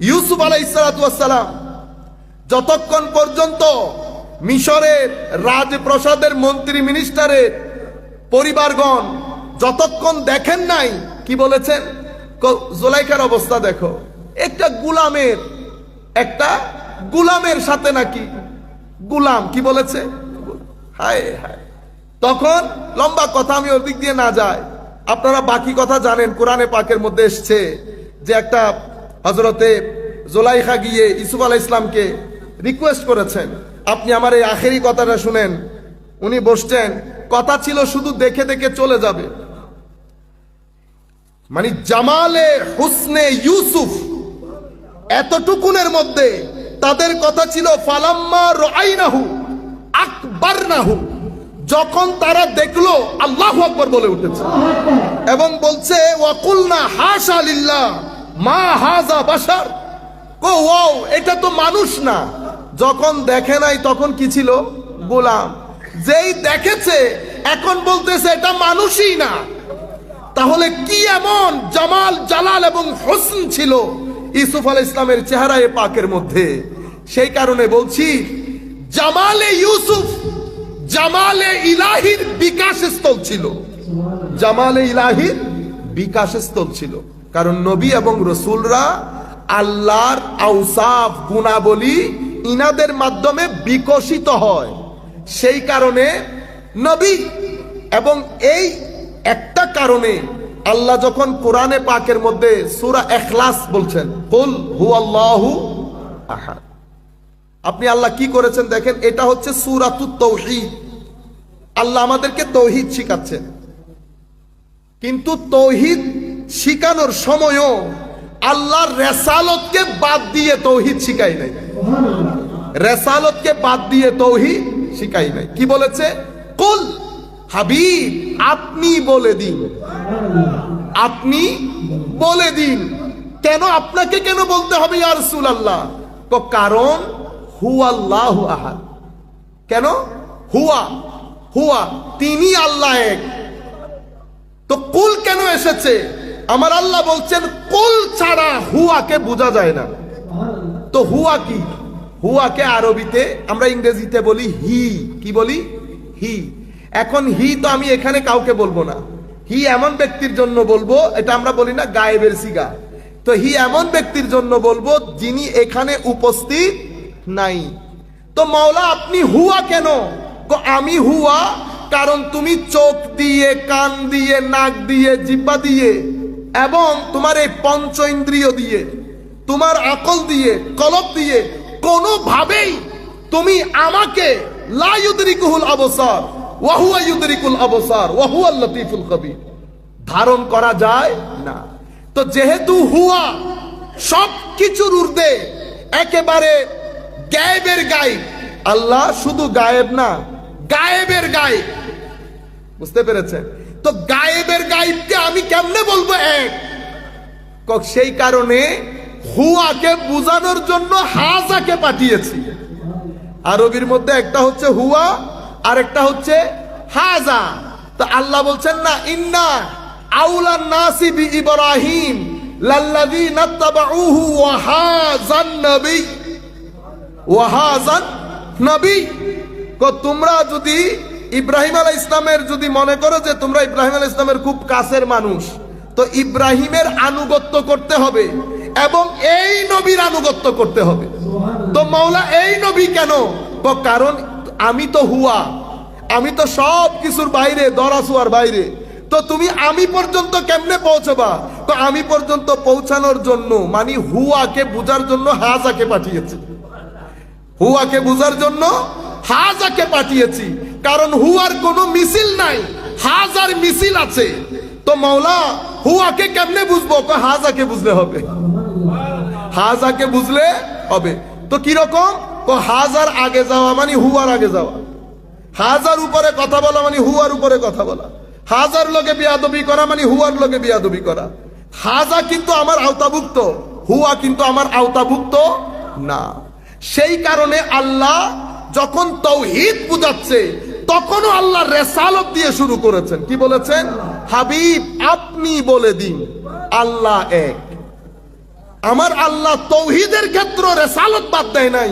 ইউসুফ আলাইহিস সালাম যতক্ষণ পর্যন্ত মিশরের রাজপ্রাসাদের মন্ত্রী মিনিস্টারের পরিবারগণ যতক্ষণ দেখেন নাই, কি বলেছেন? জুলাইখার অবস্থা দেখো, একটা গুলামের সাথে নাকি গুলাম, কি বলেছে? হায় হায়। তখন লম্বা কথা, আমি ওর দিক দিয়ে না যাই, আপনারা বাকি কথা জানেন। কোরআনে পাকের মধ্যে এসছে যে একটা হযরতে জুলাইখা গিয়ে ইউসুফ আলাইহিস সালামকে রিকোয়েস্ট করেছেন, আপনি আমার এই আখেরি কথাটা শুনেন। উনি বসছেন, কথা ছিল শুধু দেখে দেখে চলে যাবে, মানে জামালে হুসনে ইউসুফ এতটুকুনের মধ্যে তাদের কথা ছিল ফালাম্মা রাআইনাহু আকবারনাহু, যখন তারা দেখলো আল্লাহু আকবার বলে উঠেছে এবং বলছে ওয়াকুলনা হাশা লিল্লাহ মা হাযা বাশার, ওয়াও এটা তো মানুষ না। যখন দেখে নাই তখন কি ছিল? গোলাম। যেই দেখেছে এখন বলতেছে এটা মানুষই না। তাহলে কি এমন জামাল জালাল এবং হোসন ছিল ইউসুফ আলাইহিস সালামের চেহারায় পাকের মধ্যে? সেই কারণে বলছি জামালে ইউসুফ জামালে ইলাহির বিকাশস্থল ছিল, জামালে ইলাহির বিকাশস্থল ছিল। কারণ নবী এবং রসুলরা আল্লাহর আওসাফ গুণাবলী ইনাদের মাধ্যমে বিকশিত হয়। সেই কারণে নবী, এবং এই একটা কারণে আল্লাহ যখন কোরআনে পাকের মধ্যে সূরা ইখলাস বলছেন, কুল হুয়াল্লাহু আহাদ, আপনি আল্লাহ কি করেছেন দেখেন, এটা হচ্ছে সূরাতুত তাওহীদ। আল্লাহ আমাদেরকে তাওহীদ শিখাচ্ছেন, কিন্তু তাওহীদ শিখানোর সময়ও আল্লাহর রেসালতকে বাদ দিয়ে তাওহীদ শিখাই নাই, রেসালতকে বাদ দিয়ে তাওহীদ শিখাই নাই। কি বলেছে? কুল, হাবিব আপনি বলে দিন, আপনি বলে দিন। কেন আপনাকে কেন বলতে হবে ইয়া রাসূলুল্লাহ? কারণ হুয়াল্লাহু আহাদ। কেন? হুয়া তিনি আল্লাহ এক। তো কুল কেন এসেছে? আমার আল্লাহ বলছেন কুল ছাড়া হুয়াকে বোঝা যায় না। তো হুয়া কি? হুয়াকে আরবিতে আমরা ইংরেজিতে বলি হি। কি বলি? হি। এখন হি তো আমি এখানে কাউকে বলবো না, হি এমন ব্যক্তির জন্য বলবো, এটা আমরা বলি না গায়েবের সিগা। তো হি এমন ব্যক্তির জন্য বলবো যিনি এখানে উপস্থিত নাই। তো মাওলা আপনি হুয়া কেন? আমি হুয়া কারণ তুমি চোখ দিয়ে, কান দিয়ে, নাক দিয়ে, জিহ্বা দিয়ে এবং তোমার এই পঞ্চ ইন্দ্রিয় দিয়ে, তোমার আকল দিয়ে, কলব দিয়ে কোনোভাবেই তুমি আমাকে লা ইউদরিকুহুল আবসার ওয়া হুয়া ইউদরিকুল আবসার ওয়া হুয়াল লতীফুল খবীর ধারণ করা যায় না। তো যেহেতু হুয়া সবকিছুর ঊর্ধ্বে, একেবারে গায়েবের গায়েব, আল্লাহ শুধু গায়েব না, গায়েবের গায়েব। বুঝতে পেরেছেন? তো গায়েবের গায়েবকে আমি কেমনে বলবো এক? সেই কারণে হুয়াকে বোঝানোর জন্য হাজাকে পাঠিয়েছি। আরবির মধ্যে একটা হচ্ছে হুয়া আর একটা হচ্ছে হাজা। তো আল্লাহ বলছেন না, ইন্না আউলান নাসি বি ইব্রাহিম লাল্লাযীনা তাবাউহু ওয়া হাযান নবী, ওয়া হাযান নবী। তোমরা যদি ইব্রাহিম আলাইহিস সালামের যদি মনে করো যে তোমরা ইব্রাহিম আলাইহিস সালামের খুব কাছের মানুষ, তো ইব্রাহিমের আনুগত্য করতে হবে এবং এই নবীর আনুগত্য করতে হবে। তো মাওলা এই নবী কেন? কারণ আমি তো হুয়া, আমি তো সব কিছুর বাইরে, দরাসুয়ার বাইরে। তো তুমি আমি পর্যন্ত কেমনে পৌঁছবা? তো আমি পর্যন্ত পৌঁছানোর জন্য, মানে হুয়াকে বুঝার জন্য হাজাকে পাঠিয়েছি, হুয়াকে বুঝার জন্য হাজাকে পাঠিয়েছি। কারণ হুয়ার কোনো মিছিল নাই, হাজার মিছিল আছে। তো মাওলা হুয়াকে কেমনে বুঝবো? হাজাকে বুঝলে হবে, হাজাকে বুঝলে হবে। তো কিরকম? হাজার আগে যাওয়া মানে হুয়ার আগে যাওয়া, হাজার উপরে কথা বলা মানে হুয়ার উপরে কথা বলা, হাজার লোকে বিয়াদবি করা মানে হুয়ার লোকে বিয়াদবি করা। হাজা কিন্তু আমার আওতাভুক্ত, হুয়া কিন্তু আমার আওতাভুক্ত না। সেই কারণে আল্লাহ যখন তাওহীদ বুঝাচ্ছে তখনও আল্লাহ রেসালত দিয়ে শুরু করেছেন। কি বলেছেন? হাবিব আপনি বলে দিন আল্লাহ এক। আমার আল্লাহ তৌহিদের ক্ষেত্রে রেসালত বাদ দেয় নাই,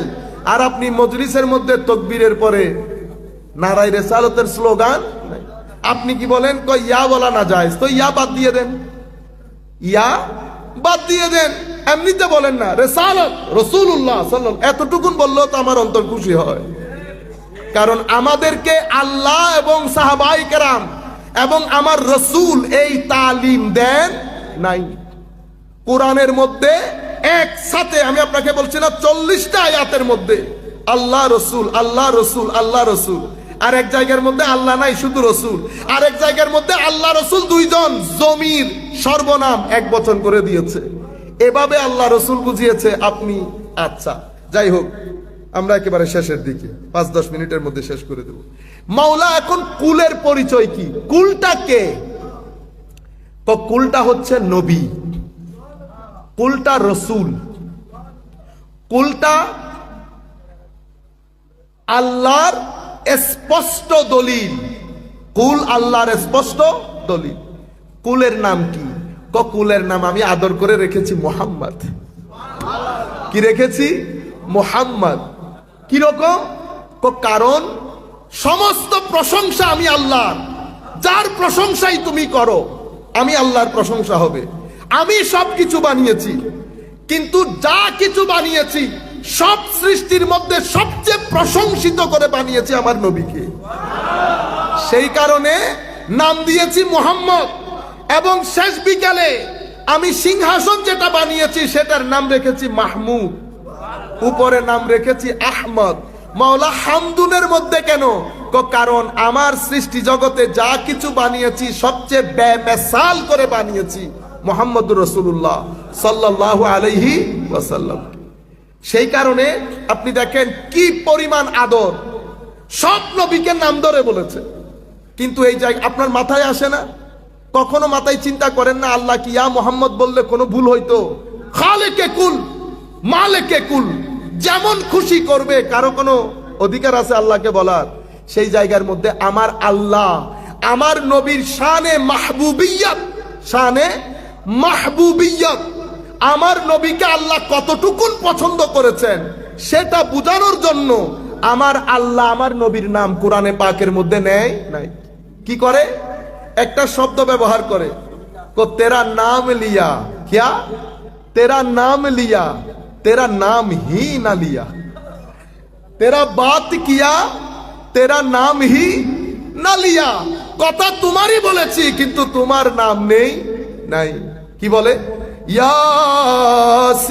আর আপনি মজলিসের মধ্যে তাকবীরের পরে নারায়ে রেসালতের স্লোগান। আপনি কি বলেন কই ইয়া বলা না যায়, তো ইয়া বাদ দিয়ে দেন, ইয়া বাদ দিয়ে দেন, এমনিতে বলেন না রেসালত রাসূলুল্লাহ সাল্লাল্লাহু, এতটুকুন বললেও তো আমার অন্তর খুশি হয়। কারণ আমাদেরকে আল্লাহ এবং সাহাবায়ে কেরাম এবং আমার রাসূল এই তালিম দেন নাই। কোরআনের মধ্যে একসাথে আমি আপনাকে বলছি না 40টা আয়াতের মধ্যে আল্লাহ রসুল আল্লাহ রসুল আল্লাহ রসুল, আর এক জায়গার মধ্যে আল্লাহ নাই শুধু রসুল, আর এক জায়গার মধ্যে আল্লাহ রসুল দুইজন জমির সর্বনাম এক বচন করে দিয়েছে। এভাবে আল্লাহ রসুল বুঝিয়েছে আপনি। আচ্ছা যাই হোক, আমরা একেবারে শেষের দিকে 5-10 মিনিটের মধ্যে শেষ করে দেব। মাওলা এখন কুলের পরিচয় কি? কুলটা কে? তো কুলটা হচ্ছে নবী, কুলটা রসুল, কুলটা আল্লাহর স্পষ্ট দলিল। কুল আল্লাহর স্পষ্ট দলিল। কুলের নাম কি? কুলের নাম আমি আদর করে রেখেছি মুহাম্মদ। কি রেখেছি? মুহাম্মদ। কিরকম? কারণ সমস্ত প্রশংসা আমি আল্লাহর, যার প্রশংসাই তুমি করো আমি আল্লাহর প্রশংসা হবে। আমি সবকিছু বানিয়েছি, কিন্তু যা কিছু বানিয়েছি সব সৃষ্টির মধ্যে সবচেয়ে প্রশংসিত করে বানিয়েছি আমার নবীকে। সেই কারণে নাম দিয়েছি মুহাম্মদ। এবং শেষ বিকালে আমি সিংহাসন যেটা বানিয়েছি সেটার নাম রেখেছি মাহমুদ, উপরে নাম রেখেছি আহমদ। মাওলা হামদুনের মধ্যে কেন? কারণ আমার সৃষ্টি জগতে যা কিছু বানিয়েছি সবচেয়ে বেমিসাল করে বানিয়েছি মুহাম্মদুর রাসূলুল্লাহ সাল্লাল্লাহু আলাইহি ওয়াসাল্লাম। সেই কারণে আপনি দেখেন কি পরিমাণ আদর, সব নবীকে নাম ধরে বলেছে। কিন্তু এই জায়গা আপনার মাথায় আসে না, কখনো মাথায় চিন্তা করেন না আল্লাহ কি ইয়া মুহাম্মদ বললে কোনো ভুল হইতো? খালেকে কুল মালেকে কুল, যেমন খুশি করবে, কারো কোনো অধিকার আছে আল্লাহকে বলার? সেই জায়গার মধ্যে আমার আল্লাহ আমার নবীর শানে মাহবুবিয়ত, শানে মাহবুবিয়ত, আমার নবীকে আল্লাহ কতটুকুন পছন্দ করেছেন সেটা বোঝানোর জন্য আমার আল্লাহ আমার নবীর নাম কোরআনে পাকের মধ্যে নেয় নাই। কি করে? একটা শব্দ ব্যবহার করে, তেরা নাম লিয়া, क्या तेरा नाम लिया तेरा नाम ही ना लिया, तेरा बात किया तेरा नाम ही না লিয়া। কথা তোমারই বলেছি কিন্তু তোমার নাম নেই নাই। কি বলে? ইয়াসিন,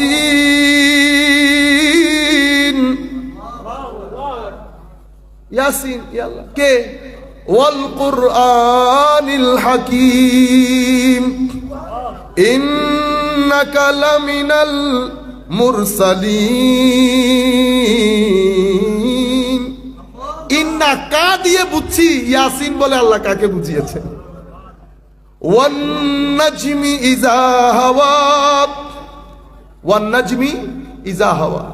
ইয়াসিন আল্লাহ কে? ওয়াল কুরআনিল হাকীম ইন্নাকা লামিনাল মুরসালিন। ইন্না কা দিয়ে বুঝছি, ইয়াসিন বলে আল্লাহ কাকে বুঝিয়েছেন? ওয়ান নাজমি ইযা হাওয়া, ওয়ান নাজমি ইযা হাওয়া,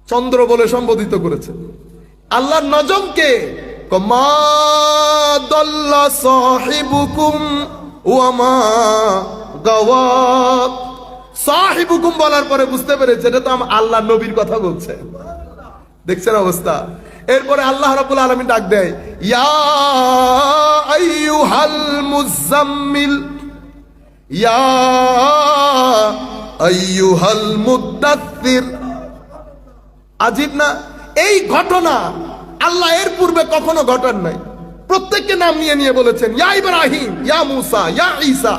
চন্দ্র বলে সম্বোধিত করেছে আল্লাহ নজমকে। মা দাল্লা সাহিবুকুম ওয়া মা গাওয়া। সাহিবুকুম বলার পরে বুঝতে পেরেছে এটা তো আল্লাহ নবীর কথা বলছে। দেখছেন অবস্থা? এরপরে আল্লাহ রাব্বুল আলামিন ডাক দেয়, ইয়া আইয়ুহাল মুজাম্মিল, ইয়া আইয়ুহাল মুদাথ্থির। আজীব না? এই ঘটনা আল্লাহ এর পূর্বে কখনো ঘটান নাই। প্রত্যেককে নাম নিয়ে নিয়ে বলেছেন, ইয়া ইব্রাহিম, ইয়া মুসা, ইয়া ঈসা,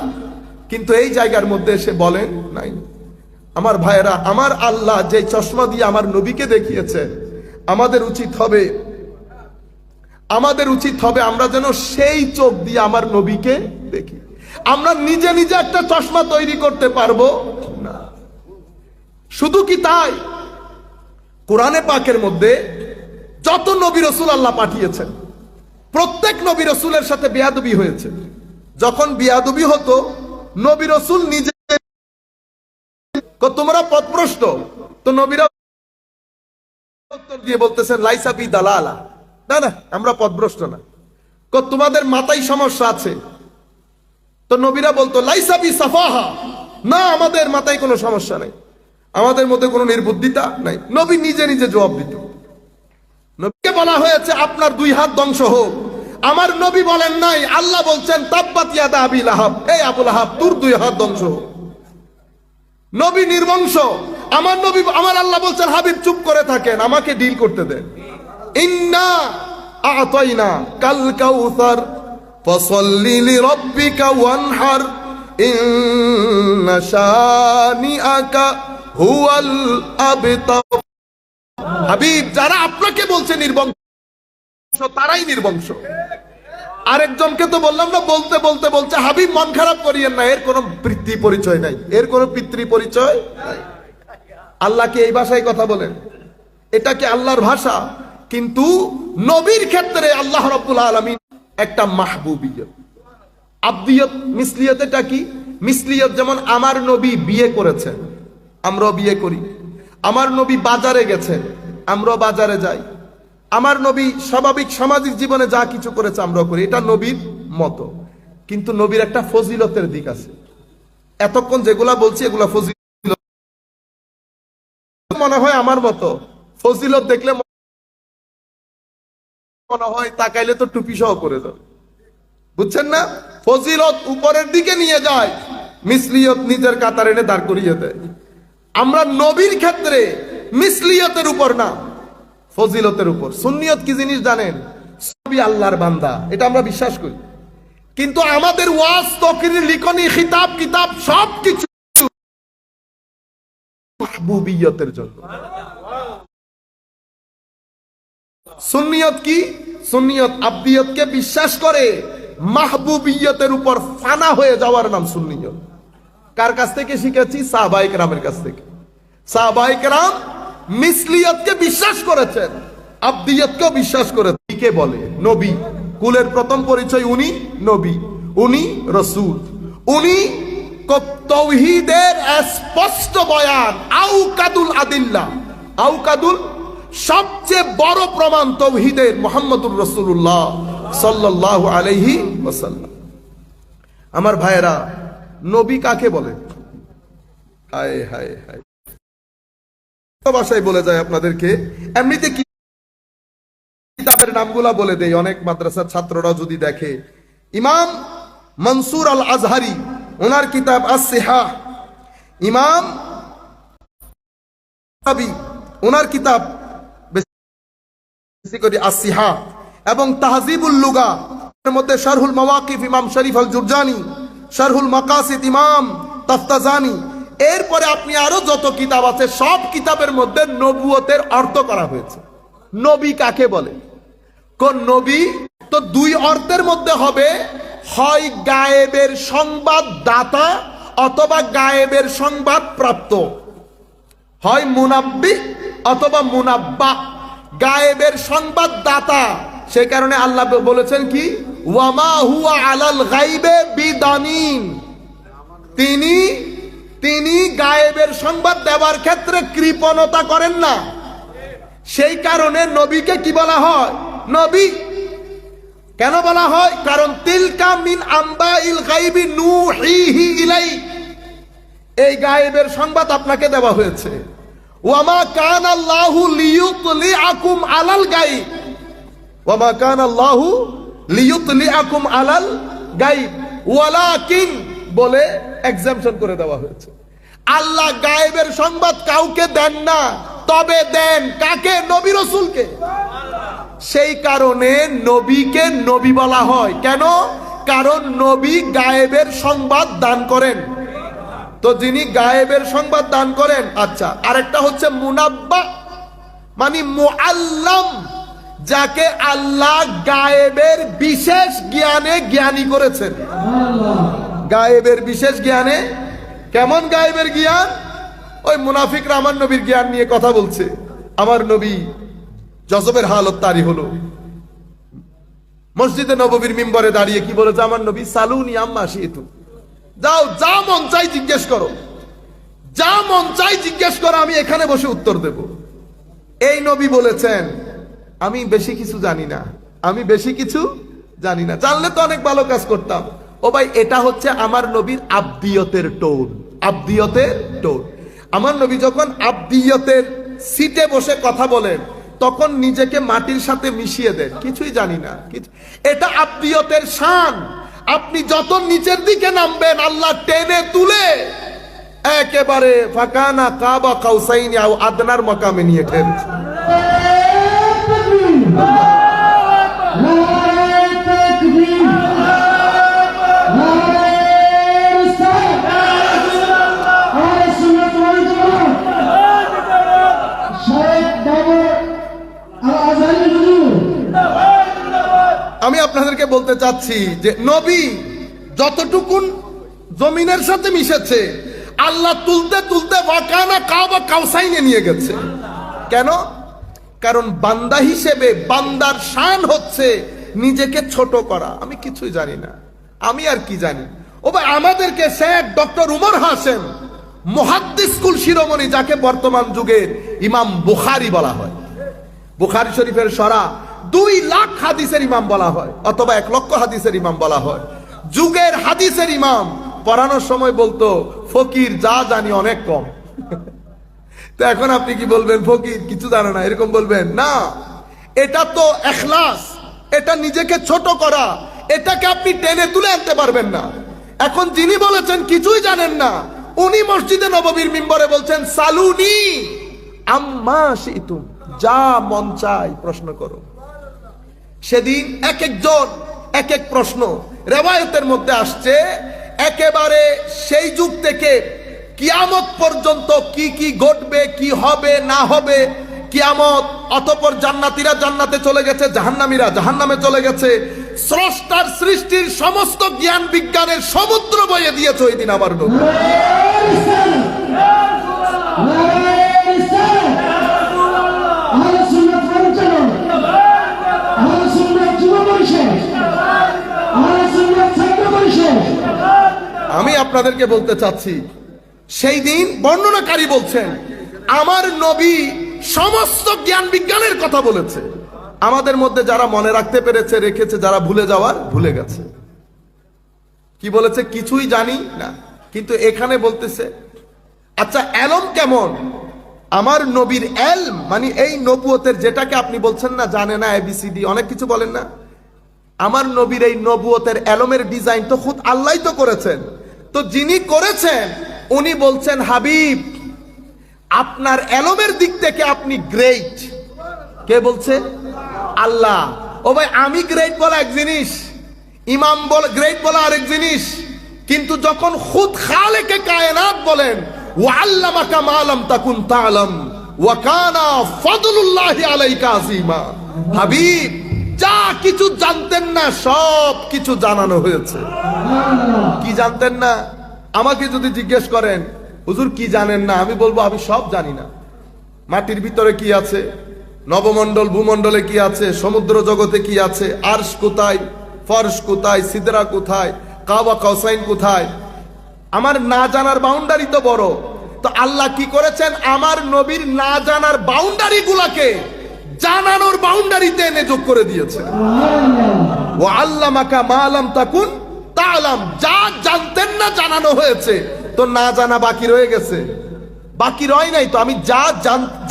কিন্তু এই জায়গার মধ্যে এসে বলেন নাই। আমার ভাইয়েরা, আমার আল্লাহ যে চশমা দিয়ে আমার নবীকে দেখিয়েছে, আমাদের উচিত হবে আমরা যেন সেই চোখ দিয়ে আমার নবীকে দেখি। আমরা নিজে নিজে একটা চশমা তৈরি করতে পারবো না। শুধু কি তাই, কোরআনে পাকের মধ্যে যত নবী রাসূল আল্লাহ পাঠিয়েছেন প্রত্যেক নবী রাসূলের সাথে বেয়াদবি হয়েছে। যখন বেয়াদবি হতো নবী রাসূল নিজে তোমরা পথভ্রষ্ট, তো নবীরা উত্তর দিয়ে বলতেছেন লাইসা বি দালালা, না না আমরা পথভ্রষ্ট না। তোমাদের মাথায় সমস্যা আছে, তো নবীরা বলতো লাইসা বি সাফাহা, না, আমাদের মাথায় কোনো সমস্যা নাই, আমাদের মধ্যে কোনো নির্বুদ্ধিতা নাই। নবী নিজে নিজে জবাব দিত। নবীকে বলা হয়েছে আপনার 2 হাত ধ্বংস হোক, আমার নবী বলেন নাই, আল্লাহ বলছেন তাব্বাত ইয়াদা আবি লাহাব, এই আবু লাহাব তোর 2 হাত ধ্বংস হোক। নবী নির্বংশ, আমার নবী, আমার আল্লাহ বলছেন হাবিব চুপ করে থাকেন, আমাকে ডিল করতে দেন। ইন্না আ'তাইনা কাল কাউসার ফাসাল্লি লিরাব্বিকা ওয়ানহার ইন্না শানিআকা হুয়াল আবতার। হাবিব, যারা আপনাকে বলছে নির্বংশ তারাই নির্বংশ। আরেকজনকে তো বললাম না, বলতে বলতে বলছে হাবিব মন খারাপ করিয়েন না, এর কোনো পিতৃ পরিচয় নাই, এর কোনো পিতৃ পরিচয় নাই। আল্লাহকে এই ভাষায় কথা বলেন, এটা কি আল্লাহর ভাষা? কিন্তু নবীর ক্ষেত্রে আল্লাহ রাব্বুল আলামিন একটা মাহবুবিয়ত, আবদিয়ত, মিসলিয়ত। এটা কি মিসলিয়ত? যেমন আমার নবী বিয়ে করেছেন, আমরাও বিয়ে করি। আমার নবী বাজারে গেছেন, আমরাও বাজারে যাই। আমার নবী স্বাভাবিক সামাজিক জীবনে যা কিছু করেছে আমরাও করি, এটা নবীর মতো। কিন্তু নবীর একটা ফজিলতের দিক আছে। এতক্ষণ যেগুলা বলছি এগুলা ফজিলত, মনে হয় আমার মতো ফজিলত দেখলে মনে হয় তাকাইলে তো টুপি সহ করে যাবে, বুঝছেন না? ফজিলত উপরের দিকে নিয়ে যায়, মিসলিয়ত নিজের কাতার এনে দাঁড় করিয়ে দেয়। আমরা নবীর ক্ষেত্রে মিসলিয়তের উপর না, ফজিলতের উপর। সুন্নিয়ত কি জিনিস জানেন? সবই আল্লাহর বান্দা, এটা আমরা বিশ্বাস করি। কিন্তু আমাদের ওয়াজ, তকরির, লিখনি, খিতাব, কিতাব সবকিছু মাহবুবিয়তের জন্য। সুন্নিয়ত কি? সুন্নিয়ত আবদিয়তকে বিশ্বাস করে, মাহবুবিয়তের উপর ফানা হয়ে যাওয়ার নাম সুন্নিয়ত। কার কাছ থেকে শিখেছি? সাহাবায়ে কেরামের কাছ থেকে। সাহাবায়ে কেরাম মিসলিয়তকে বিশ্বাস করেছেন, আবদিয়তকেও বিশ্বাস করেছেন। কে বলে? নবী। কুলের প্রথম পরিচয় উনি নবী, উনি রাসূল, উনি তাওহীদের স্পষ্ট বয়ান। আউকাদুল আদিল্লাহ, আউকাদুল সবচেয়ে বড় প্রমাণ তাওহীদের মুহাম্মদুর রাসূলুল্লাহ সাল্লাল্লাহু আলাইহি ওয়াসাল্লাম। আমার ভাইয়েরা, নবী কাকে বলে? হায় হায় হায়, ভাষায় বলে যায় আপনাদেরকে। এমনিতে কিতাবের নামগুলা বলে দেই, অনেক মাদ্রাসার ছাত্ররা যদি দেখে। ইমাম মনসুর আল আজহারি, ওনার কিতাব আস-সিহাহ। ইমাম আবি, ওনার কিতাব বেশি করে আস-সিহাহ, এবং তাহজিবুল লুগা, এর মধ্যে শারহুল মাওয়াকিফ ইমাম শরীফ আল জুরজানি, শারহুল মাকাসিদ ইমাম তাফতাজানি। এরপরে আপনি আরো যত কিতাব আছে সব কিতাবের মধ্যে নবুয়তের অর্থ করা হয়েছে। নবী কাকে বলে? কোন নবী? তো 2 অর্থের মধ্যে হবে, হয় গায়েবের সংবাদ দাতা অথবা গায়েবের সংবাদ প্রাপ্ত, হয় মুনাব্বি অথবা মুনাব্বা। গায়েবের সংবাদ দাতা, সে কারণে আল্লাহ বলেছেন কি? ওয়ামা হুয়া আলাল গাইবে বিদানিন। তিনি গায়েবের সংবাদ দেওয়ার ক্ষেত্রে কৃপণতা করেন না। সেই কারণে নবীকে কি বলা হয়? নবী। কেন বলা হয়? কারণ তিলকা মিন আম্বাইল গাইবি নূহিহি ইলাইক, এই গায়েবের সংবাদ আপনাকে দেওয়া হয়েছে। ওয়ামা কানাল্লাহু লিয়ুতলিআকুম আলাল গাইব, ওয়ামা কানাল্লাহু লিয়ুতলিআকুম আলাল গাইব ওয়ালাকিন বলে এক্সাম্পশন করে দেওয়া হয়েছে। আল্লাহ গায়েবের সংবাদ কাউকে দেন না, তবে দেন কাকে? নবী রাসূলকে। সেই কারণে নবীকে নবী বলা হয়। কেন? কারণ নবী গায়েবের সংবাদ দান করেন। তো যিনি গায়েবের সংবাদ দান করেন, আচ্ছা। আরেকটা হচ্ছে মুনাব্বা, মানে মুআল্লাম, যাকে আল্লাহ গায়েবের বিশেষ জ্ঞানে জ্ঞানী করেছেন। গায়েবের বিশেষ জ্ঞানে। কেমন গায়েবের জ্ঞান? ওই মুনাফিকরা আমার নবীর জ্ঞান নিয়ে কথা বলছে। আমার নবী জজবের হালত তারি হলো, মসজিদে নববীর মিম্বরে দাঁড়িয়ে কি বলেছে? আমার নবী সালুনি আম্মা শিতু, যাও যা মন চাই জিজ্ঞেস করো, যা মন চাই জিজ্ঞেস করো, আমি এখানে বসে উত্তর দেব। এই নবী বলেছেন আমি বেশি কিছু জানি না, আমি বেশি কিছু জানি না, জানলে তো অনেক ভালো কাজ করতাম। ও ভাই, এটা হচ্ছে আমার নবীর আবদিয়তের টোন। আব্দিয়তের টোর। আমার নবী যখন আব্দিয়তের সিটে বসে কথা বলেন তখন নিজেকে মাটির সাথে মিশিয়ে দেন, কিছুই জানি না। এটা আব্দিয়তের শান। আপনি যত নিচের দিকে নামবেন আল্লাহ টেনে তুলে একেবারে ফাকানা কাবা কাউসাইনি আও আদনার মাকামে নিয়ে ঠেলছে। আমি আপনাদেরকে বলতে চাচ্ছি যে নবী যতটুকুন জমিনের সাথে মিশেছে আল্লাহ তুলতে তুলতে ওয়াকানা কাবা কাউসাইনে নিয়ে গেছে। কেন? কারণ বান্দা হিসেবে বান্দার শান হচ্ছে নিজেকে ছোট করা। আমি কিছুই জানি না, আমি আর কি জানি। ও ভাই, আমাদেরকে শেখ ডক্টর উমর হাসেম মুহাদ্দিস কুল শিরোমণি, যাকে বর্তমান যুগের ইমাম বুখারী বলা হয়, বুখারী শরীফের সরা 2 লাখ হাদিসের ইমাম বলা হয়, অথবা 1 লক্ষ হাদিসের ইমাম বলা হয়, যুগের হাদিসের ইমাম, পড়ানোর সময় বলতো ফকির যা জানি অনেক কম। তো এখন আপনি কি বলবেন? ফকির কিছু জানে না, এরকম বলবেন না। এটা তো ইখলাস, এটা নিজেকে ছোট করা, এটাকে আপনি টেনে তুলে আনতে পারবেন না। এখন যিনি বলেছেন কিছুই জানেন না, উনি মসজিদে নববীর মিম্বরে বলছেন সালুনি আম্মা শিতুম, যা মন চাই প্রশ্ন করো। সেদিন এক একজন এক এক প্রশ্ন। রেওয়ায়েতের মধ্যে আসছে একেবারে সেই যুগ থেকে কিয়ামত পর্যন্ত কি কি ঘটবে, কি হবে না হবে, কিয়ামত, অতঃপর জান্নাতীরা জান্নাতে চলে গেছে, জাহান্নামীরা জাহান্নামে চলে গেছে। স্রষ্টার সৃষ্টির সমস্ত জ্ঞান বিজ্ঞানের সমুদ্র বয়ে দিয়েছে ওই দিন আমার নবী। আমি আপনাদেরকে বলতে চাচ্ছি, সেই দিন বর্ণনাকারী বলছেন আমার নবী সমস্ত জ্ঞান বিজ্ঞানের কথা বলেছে। আমাদের মধ্যে যারা মনে রাখতে পেরেছে রেখেছে, যারা ভুলে যাওয়ার ভুলে গেছে। কি বলেছে? কিছুই জানি না। কিন্তু এখানে বলতেছে আচ্ছা এলম কেমন? আমার নবীর এলম মানে এই নবুয়তের, যেটাকে আপনি বলছেন না জানে না এবিসিডি অনেক কিছু বলেন না, আমার নবীর এই নবুয়তের এলমের ডিজাইন তো খুদ আল্লাহই তো করেছেন। তো যিনি করেছেন উনি বলছেন হাবিব আপনার এলমের দিক থেকে আপনি গ্রেট। কে বলছে? আল্লাহ। ও ভাই, আমি গ্রেট বলা এক জিনিস, ইমাম বল গ্রেট বলা আরেক জিনিস। কিন্তু যখন খুদ খালেকে কায়নাত বলেন ওয়া আল্লামাকা মা লাম তাকুন তা'লাম ওয়া কানা ফাদলুল্লাহি আলাইকা আযীমা, হাবিব যা কিছু জানতেন না সব কিছু জানানো হয়েছে। কি জানতেন না? আমাকে যদি জিজ্ঞেস করেন হুজুর কি জানেন না, আমি বলবো আমি সব জানি না। মাটির ভিতরে কি আছে, নবমণ্ডল ভূমণ্ডলে কি আছে, সমুদ্র জগতে কি আছে, আরশ কোথায়, ফরশ কোথায়, সিদরা কোথায়, কাবা কাউসাইন কোথায়, আমার না জানার বাউন্ডারি তো বড়। তো আল্লাহ কি করেছেন? আমার নবীর না জানার বাউন্ডারি গুলাকে জানানোর বাউন্ডারিতে এনে যোগ করে দিয়েছে। ওয়া আল্লামাকা মা লাম তাকুন তা'লাম, যা জানতেন না জানানো হয়েছে। তো না জানা বাকি রয়ে গেছে? বাকি রয় নাই তো। আমি যা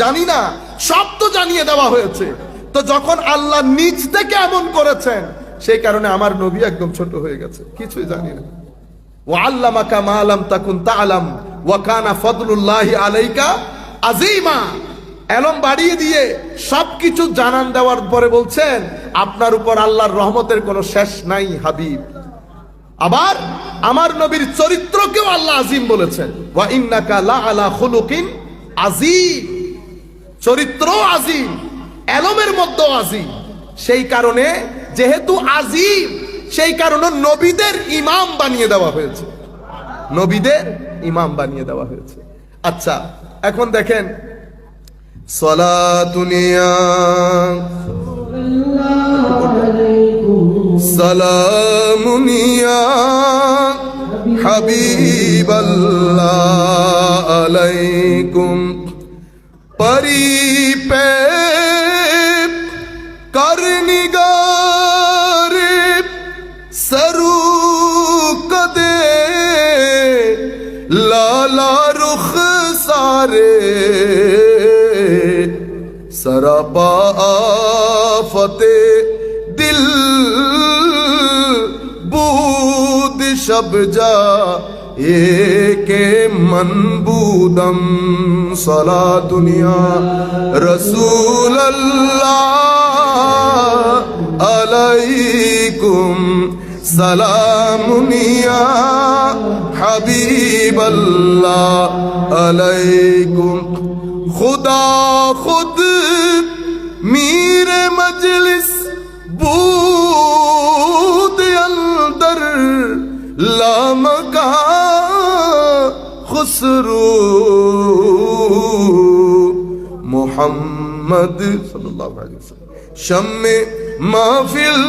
জানি না সব তো জানিয়ে দেওয়া হয়েছে। তো যখন আল্লাহ নিজ থেকে এমন করেছেন, সেই কারণে আমার নবী একদম ছোট হয়ে গেছে, কিছুই জানি না। ওয়া আল্লামাকা মা লাম তাকুন তা'লাম ওয়া কানা ফাদলুল্লাহি আলাইকা আযীমা, এলম বাড়িয়ে দিয়ে সবকিছু জানান দেওয়ার পরে বলছেন আপনার উপর আল্লাহর রহমতের কোনো শেষ নাই হাবিব। আবার আমার নবীর চরিত্রকেও আল্লাহ আজিম বলেছেন, ওয়া ইন্নাকা লা আলা খুলুকিন আযীম, চরিত্র আজিম, এলমের মধ্যে আজিম। সেই কারণে যেহেতু আজিম, সেই কারণে নবীদের ইমাম বানিয়ে দেওয়া হয়েছে, নবীদের ইমাম বানিয়ে দেওয়া হয়েছে। আচ্ছা এখন দেখেন সালাতুনিয়া সালামুনিয়া হাবিবাল্লাহ আলাইকুম পরিপে করনিগারে সরু কদে লাল रे सरापा आफते दिल बूद शब जा के मनबूदम सला दुनिया रसूल अल्लाह अलैकुम सलामुनिया हबीब अल्लाह अलैकुम खुदा खुद मीर मजलिस बूद अंदर लामका खुसरू मोहम्मद सल्लल्लाहु अलैहि वसल्लम शम्मे महफिल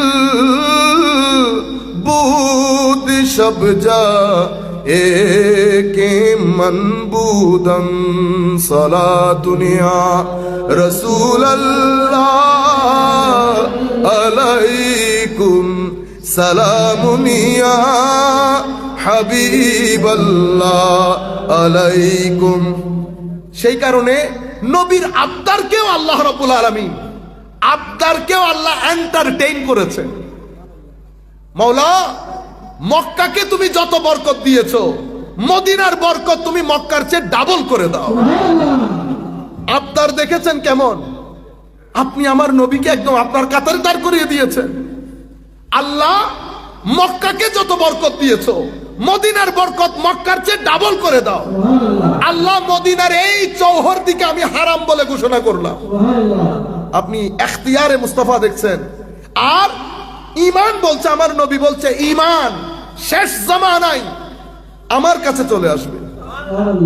बूद शब जा के मनबूदम सला दुनिया रसूल अल्लाह अलैकुम सलामुनिया হাবিব আল্লাহ আলাইকুম। সেই কারণে নবীর আবদারকেও আল্লাহ রাব্বুল আলামিন আবদারকেও আল্লাহ এন্টারটেইন করেছে। মাওলা মক্কাকে তুমি যত বরকত দিয়েছো মদিনার বরকত তুমি মক্কার চেয়ে ডাবল করে দাও। আবদার দেখেছেন কেমন? আপনি আমার নবীকে একদম আপনার কাতারে দাঁড় করিয়ে দিয়েছেন। আল্লাহ মক্কাকে যত বরকত দিয়েছো মদিনার বরকত মক্কার চেয়ে ডাবল করে দাও। আল্লাহ মদিনার এই চৌহর দিকে আমি হারাম বলে ঘোষণা করলাম। আপনি ইখতিয়ারে মুস্তাফা দেখছেন। আর ঈমান বলছে, আমার নবী বলছে ঈমান শেষ জামানায় আমার কাছে চলে আসবে।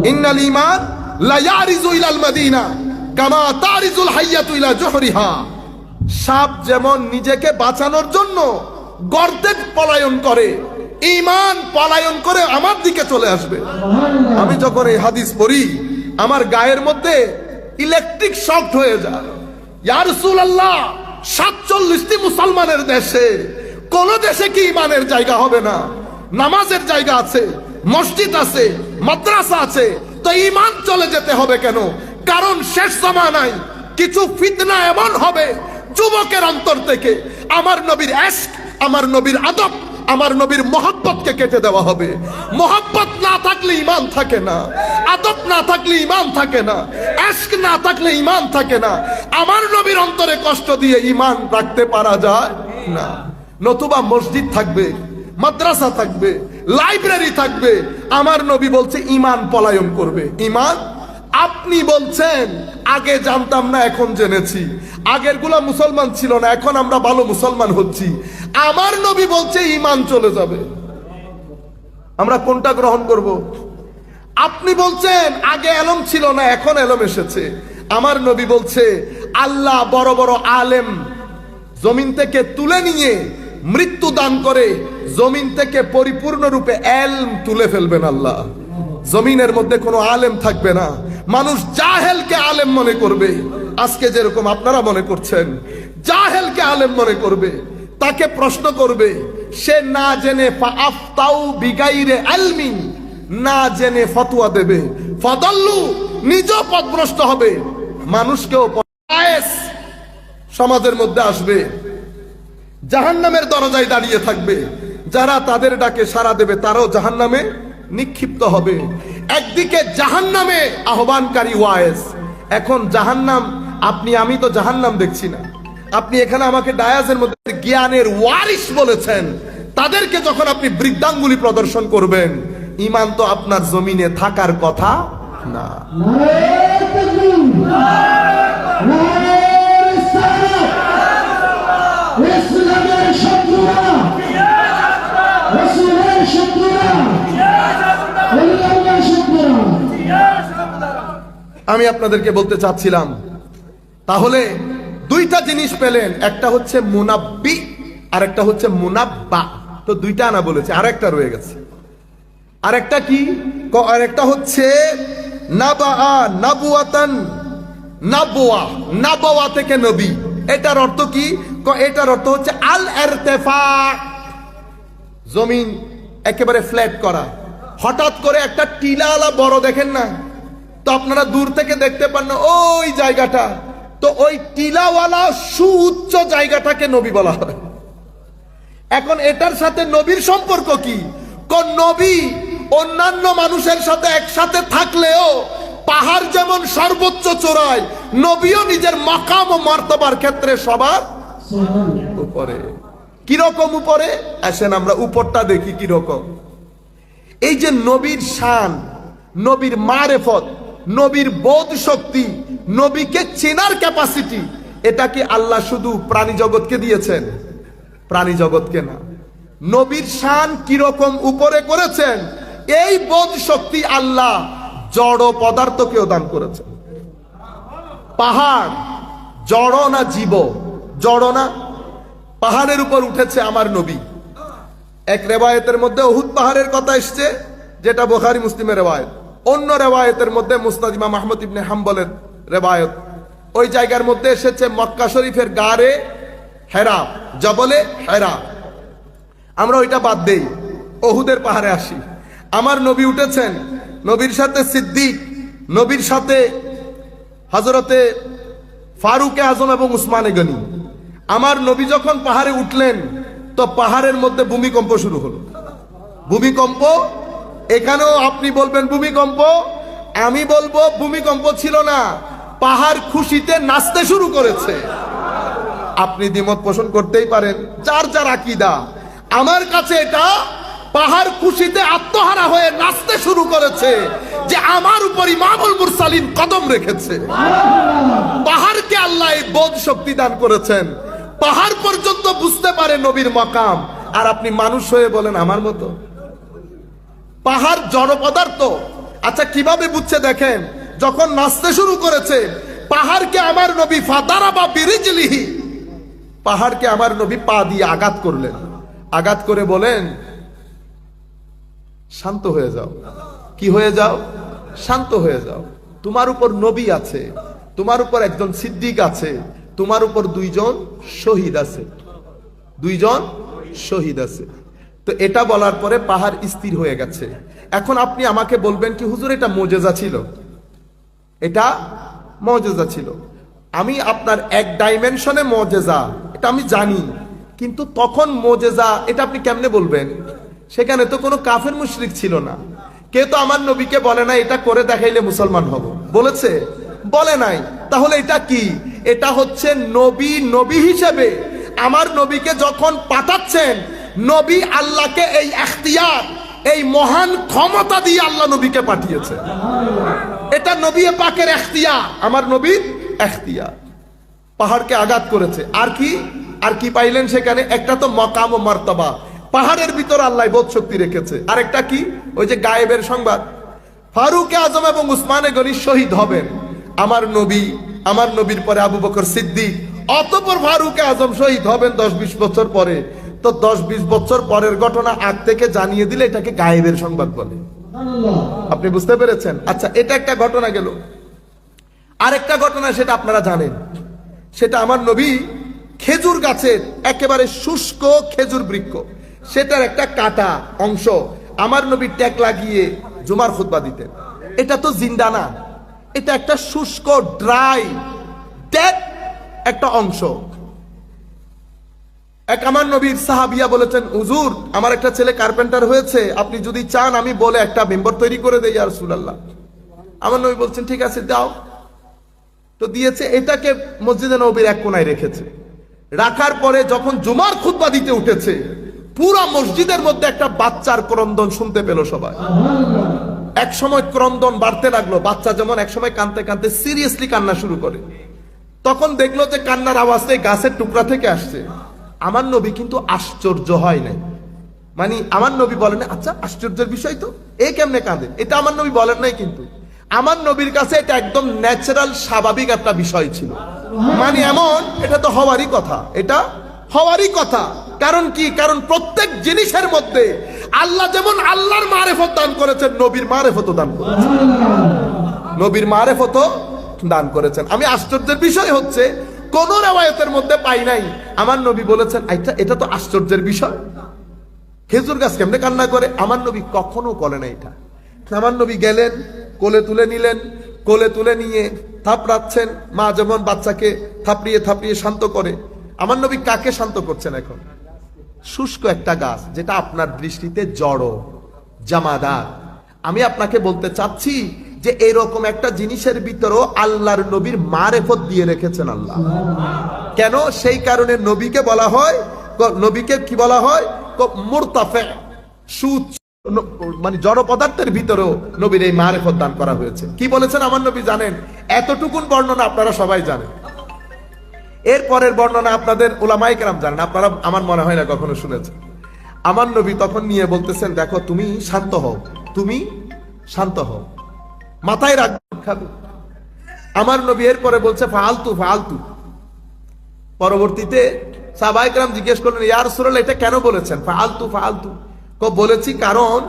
ইন্নাল ঈমান লা ইয়ারিজু ইলাল মদিনা কামা তারিজুল হাইয়াতু ইলা জুহরিহা। সাপ যেমন নিজেকে বাঁচানোর জন্য গর্তে পলায়ন করে, ঈমান পলায়ন করে আমার দিকে চলে আসবে। আমি যখন এই হাদিস পড়ি আমার গায়ের মধ্যে ইলেকট্রিক শক হয়ে যায়। ইয়া রাসূলুল্লাহ, 47টি মুসলমানের দেশে কোন দেশে কি ঈমানের জায়গা হবে না? নামাজের জায়গা আছে, মসজিদ আছে, মাদ্রাসা আছে, তো ঈমান চলে যেতে হবে কেন? কারণ শেষ জামানায় কিছু ফিতনা এমন হবে যুবকের অন্তর থেকে আমার নবীর ইশক, আমার নবীর আদব, আমার নবীর মোহাব্বতকে কেটে দেওয়া হবে। মোহাব্বত না থাকলে ঈমান থাকে না, আদব না থাকলে ঈমান থাকে না, ইশক না থাকলে ঈমান থাকে না। আমার নবীর অন্তরে কষ্ট দিয়ে ঈমান রাখতে পারা যায় না। নতুবা মসজিদ থাকবে, মাদ্রাসা থাকবে, লাইব্রেরি থাকবে, আমার নবী বলছে ঈমান পলায়ন করবে। ঈমান আপনি বলছেন আগে জানতাম না এখন জেনেছি, আগের গুলা মুসলমান ছিল না এখন আমরা ভালো মুসলমান হচ্ছি। আমার নবী বলছে ঈমান চলে যাবে। আমরা কোনটা গ্রহণ করব? আপনি বলছেন আগে এলম ছিল না এখন এলম এসেছে। আমার নবী বলছে আল্লাহ বড় বড় আলেম জমিন থেকে তুলে নিয়ে মৃত্যু দান করে জমিন থেকে পরিপূর্ণরূপে এলম তুলে ফেলবেন আল্লাহ। জমিনের মধ্যে কোনো আলেম থাকবে না। মানুষ জাহেলকে আলেম মনে করবে। আজকে যেরকম আপনারা মনে করছেন, জাহেলকে আলেম মনে করবে, তাকে প্রশ্ন করবে, সে না জেনে ফাআফতাউ বিগাইরে ইলমিন, না জেনে ফতোয়া দেবে, ফাদাল্লু, নিজেও পথভ্রষ্ট হবে, মানুষকেও পথ সমাজের মধ্যে আসবে, জাহান্নামের দরজায় দাঁড়িয়ে থাকবে। যারা তাদের ডাকে সাড়া দেবে তারাও জাহান্নামে নিক্ষিপ্ত হবে। একদিকে জাহান্নামে আহ্বানকারী ওয়াইজ, এখন জাহান্নাম আপনি আমি তো জাহান্নাম দেখছি না। আপনি এখানে আমাকে ডায়াজের মধ্যে জ্ঞানের ওয়ারিশ বলেছেন, তাদেরকে যখন আপনি বৃদ্ধাঙ্গুলি প্রদর্শন করবেন, ঈমান তো আপনার জমিনে থাকার কথা না। আমি আপনাদেরকে বলতে চাচ্ছিলাম, তাহলে দুইটা জিনিস পেলেন, একটা হচ্ছে মুনাব্বি আর একটা হচ্ছে মুনাব্বা। তো দুইটা আনা বলেছে, আর একটা রয়ে গেছে। আর একটা কি? আর একটা হচ্ছে নাবা, নাবুয়াতান, নাবুয়া, নাবুয়া থেকে নবী। এটার অর্থ কি? এটার অর্থ হচ্ছে আল ইরতিফা, জমিন একেবারে ফ্ল্যাট করা। হঠাৎ করে একটা টিলাওয়ালা বড় দেখেন না, তো আপনারা দূর থেকে দেখতে পান না ওই জায়গাটা, তো ওই টিলাওয়ালা সুউচ্চ জায়গাটাকে নবী বলা হয়। এখন এটার সাথে নবীর সম্পর্ক কি? কোন নবী অন্যান্য মানুষের সাথে একসাথে থাকলেও পাহাড় যেমন সর্বোচ্চ চূড়ায়, নবীও নিজের মাকাম ও মর্তবার ক্ষেত্রে সবার উপরে। কিরকম উপরে? আসেন আমরা উপরটা দেখি কিরকম। এই যে নবীর শান, নবীর মারেফত, নবীর বোধ শক্তি, নবীকে চেনার ক্যাপাসিটি, এটা কি আল্লাহ শুধু প্রাণী জগৎকে দিয়েছেন? প্রাণী জগৎকে না। নবীর শান কিরকম উপরে করেছেন, এই বোধ শক্তি আল্লাহ জড় পদার্থকেও দান করেছেন। পাহাড় জড় না জীব? জড় না? পাহাড়ের উপর উঠেছে আমার নবী। এক রেওয়ায়েতের মধ্যে উহুদ পাহাড়ের কথা এসছে, যেটা বুখারী মুসলিমের রেওয়ায়েত। অন্য রেওয়ায়েতের মধ্যে মুসনাদ ইমাম আহমদ ইবনে হাম্বলের রেওয়ায়েত, ওই জায়গার মধ্যে এসেছে মক্কা শরীফের গারে হেরা, জবলে হেরা। আমরা ওইটা বাদ দেই, উহুদের পাহাড়ে আসি। আমার নবী উঠেছেন, নবীর সাথে সিদ্দিক, নবীর সাথে হযরতে ফারুক আজম এবং উসমানে গনি। আমার নবী যখন পাহাড়ে উঠলেন তো পাহাড়ের মধ্যে ভূমিকম্প শুরু হলো। ভূমিকম্প, এখানেও আপনি বলবেন ভূমিকম্প, আমি বলবো ভূমিকম্প ছিল না, পাহাড় খুশিতে নাচতে শুরু করেছে। আপনি দ্বিমত পোষণ করতেই পারেন, যার যার আকীদা। আমার কাছে এটা পাহাড় খুশিতে আত্মহারা হয়ে নাচতে শুরু করেছে যে আমার উপর ইমামুল মুরসালিন কদম রেখেছে। পাহাড়কে আল্লাহ এই বোধ শক্তি দান করেছেন, পাহাড় পর্যন্ত বুঝতে পারে নবীর মাকাম, আর আপনি মানুষ হয়ে বলেন আমার মতো। পাহাড় জড় পদার্থ। আচ্ছা কিভাবে বুঝছে দেখেন, যখন নাচতে শুরু করেছে পাহাড়কে আমার নবী ফাদারাবা বিরিজলিহি, পাহাড়কে আমার নবী পা দিয়ে আঘাত করলেন। আঘাত করে বলেন শান্ত হয়ে যাও। কি হয়ে যাও? শান্ত হয়ে যাও। তোমার উপর নবী আছে, তোমার উপর একজন সিদ্দিক আছে, তোমার উপর দুইজন শহীদ আছে, দুইজন শহীদ আছে। তো এটা বলার পরে পাহাড় স্থির হয়ে গেছে। এখন আপনি আমাকে বলবেন কি হুজুর এটা মুজেজা ছিল? এটা মুজেজা ছিল। আমি আপনার এক ডাইমেনশনে মুজেজা, এটা আমি জানি, কিন্তু তখন মুজেজা এটা আপনি কেমনে বলবেন? সেখানে তো কোনো কাফের মুশরিক ছিল না। কেউ তো আমার নবীকে বলে না এটা করে দেখাইলে মুসলমান হব, বলেছে? বলে নাই। তাহলে এটা কি? এটা হচ্ছে নবী নবী হিসেবে আমার নবীকে যখন পাঠাচ্ছেন, নবী আল্লাহকে এই এখতিয়ার, এই মহান ক্ষমতা দিয়ে আল্লাহ নবীকে পাঠিয়েছে। এটা নবী পাকের এখতিয়ার, আমার নবীর এখতিয়ার। পাহাড়কে আঘাত করেছে। আর কি? আর কি পাইলেন সেখানে? একটা তো মকাম ও মার্তবা, পাহাড়ের ভিতর আল্লাহ বোধ শক্তি রেখেছে। আরেকটা কি? ওই যে গায়েবের সংবাদ, ফারুক আজম এবং উসমানে গনি শহীদ হবেন। আমার নবী, আমার নবীর পরে আবু বকর সিদ্দিক, অতঃপর ফারুক আজম শহীদ হবেন 10-20 বছর পরে। তো 10-20 বছর পরের ঘটনা আগ থেকে জানিয়ে দিলে এটাকে গায়েবের সংবাদ বলে। আপনি বুঝতে পেরেছেন? আচ্ছা এটা একটা ঘটনা গেল। আরেকটা ঘটনা সেটা আপনারা জানেন, সেটা আমার নবী খেজুর গাছের একেবারে শুষ্ক খেজুর বৃক্ষ, সেটার একটা কাটা অংশ আমার নবী ট্যাগ লাগিয়ে জুমার খুতবা দিতেন। এটা তো জিন্দা না, এটা একটা শুষ্ক ড্রাই ডেড একটা অংশ। এক আমার নবীর সাহাবিয়া বলেছেন হুজুর আমার একটা ছেলে কার্পেন্টার হয়েছে, আপনি যদি চান আমি বলে একটা মেম্বার তৈরি করে দেই ইয়া রাসূলুল্লাহ। আমার নবী বলছেন ঠিক আছে দাও। তো দিয়েছে, এটাকে মসজিদে নববীর এক কোনায় রেখেছে। রাখার পরে যখন জুমার খুতবা দিতে উঠেছে, পুরো মসজিদের মধ্যে একটা বাচ্চার ক্রন্দন শুনতে পেল সবাই। এক সময় ক্রন্দন বাড়তে লাগলো, বাচ্চা যেমন এক সময় কাঁদতে কাঁদতে সিরিয়াসলি কান্না শুরু করে। তখন দেখলো যে কান্নার আওয়াজটা গাছের টুকরা থেকে আসছে। আমার নবী কিন্তু আশ্চর্য হয় নাই, মানে আমার নবী বলেন আচ্ছা আশ্চর্যের বিষয় তো, এ কেমনে কাঁদে, এটা আমার নবী বলেন নাই। কিন্তু আমার নবীর কাছে এটা একদম ন্যাচারাল স্বাভাবিক একটা বিষয় ছিল। মানে এমন, এটা তো হওয়ারই কথা, এটা হওয়ারই কথা। কারণ কি? কারণ প্রত্যেক জিনিসের মধ্যে আল্লাহ যেমন আল্লাহর মারেফত দান করেছেন, নবীর মারেফত দান করেছেন, নবীর মারেফত দান করেছেন। আমি আশ্চর্যের বিষয় হচ্ছে কোন রিওয়ায়াতের মধ্যে পাই নাই আমার নবী বলেছেন আচ্ছা এটা তো আশ্চর্যের বিষয়, খেজুর গাছ কেমনে কান্না করে। আমার নবী কখনো বলে না এটা। আমার নবী গেলেন, কোলে তুলে নিলেন, কোলে তুলে নিয়ে থাপড়াচ্ছেন, মা যেমন বাচ্চাকে থাপড়িয়ে থাপড়িয়ে শান্ত করে, আমার নবী কাকে শান্ত করছেন এখন? শুষ্ক একটা গাছ, যেটা আপনার দৃষ্টিতে জড়, জামাদার। আমি আপনাকে বলতে চাচ্ছি যে এরকম একটা জিনিসের ভিতরেও আল্লাহর নবীর মারেফত দিয়ে রেখেছেন আল্লাহ। কেন? সেই কারণে নবীকে বলা হয়, নবীকে কি বলা হয়? মুরতাফে, মানে জড় পদার্থের ভিতরেও নবীর এই মারেফত দান করা হয়েছে। কি বলেছেন আমার নবী জানেন? এতটুকুন বর্ণনা আপনারা সবাই জানেন। এর পরের বর্ণনা আপনাদের উলামায়ে কেরাম জানেন, আপনারা আমার মনে হয় না কখনো শুনেছেন। আমার নবী তখন নিয়ে বলতেছেন, দেখো তুমি শান্ত হও, তুমি শান্ত হও, মাথায় রাখবে। আমার নবী এরপরে বলছে ফালতু ফালতু। পরবর্তীতে সাহাবায়ে কেরাম জিজ্ঞেস করলেন, ইয়া রাসূলুল্লাহ এটা কেন বলেছেন ফালতু ফালতু? বলেছি কারণ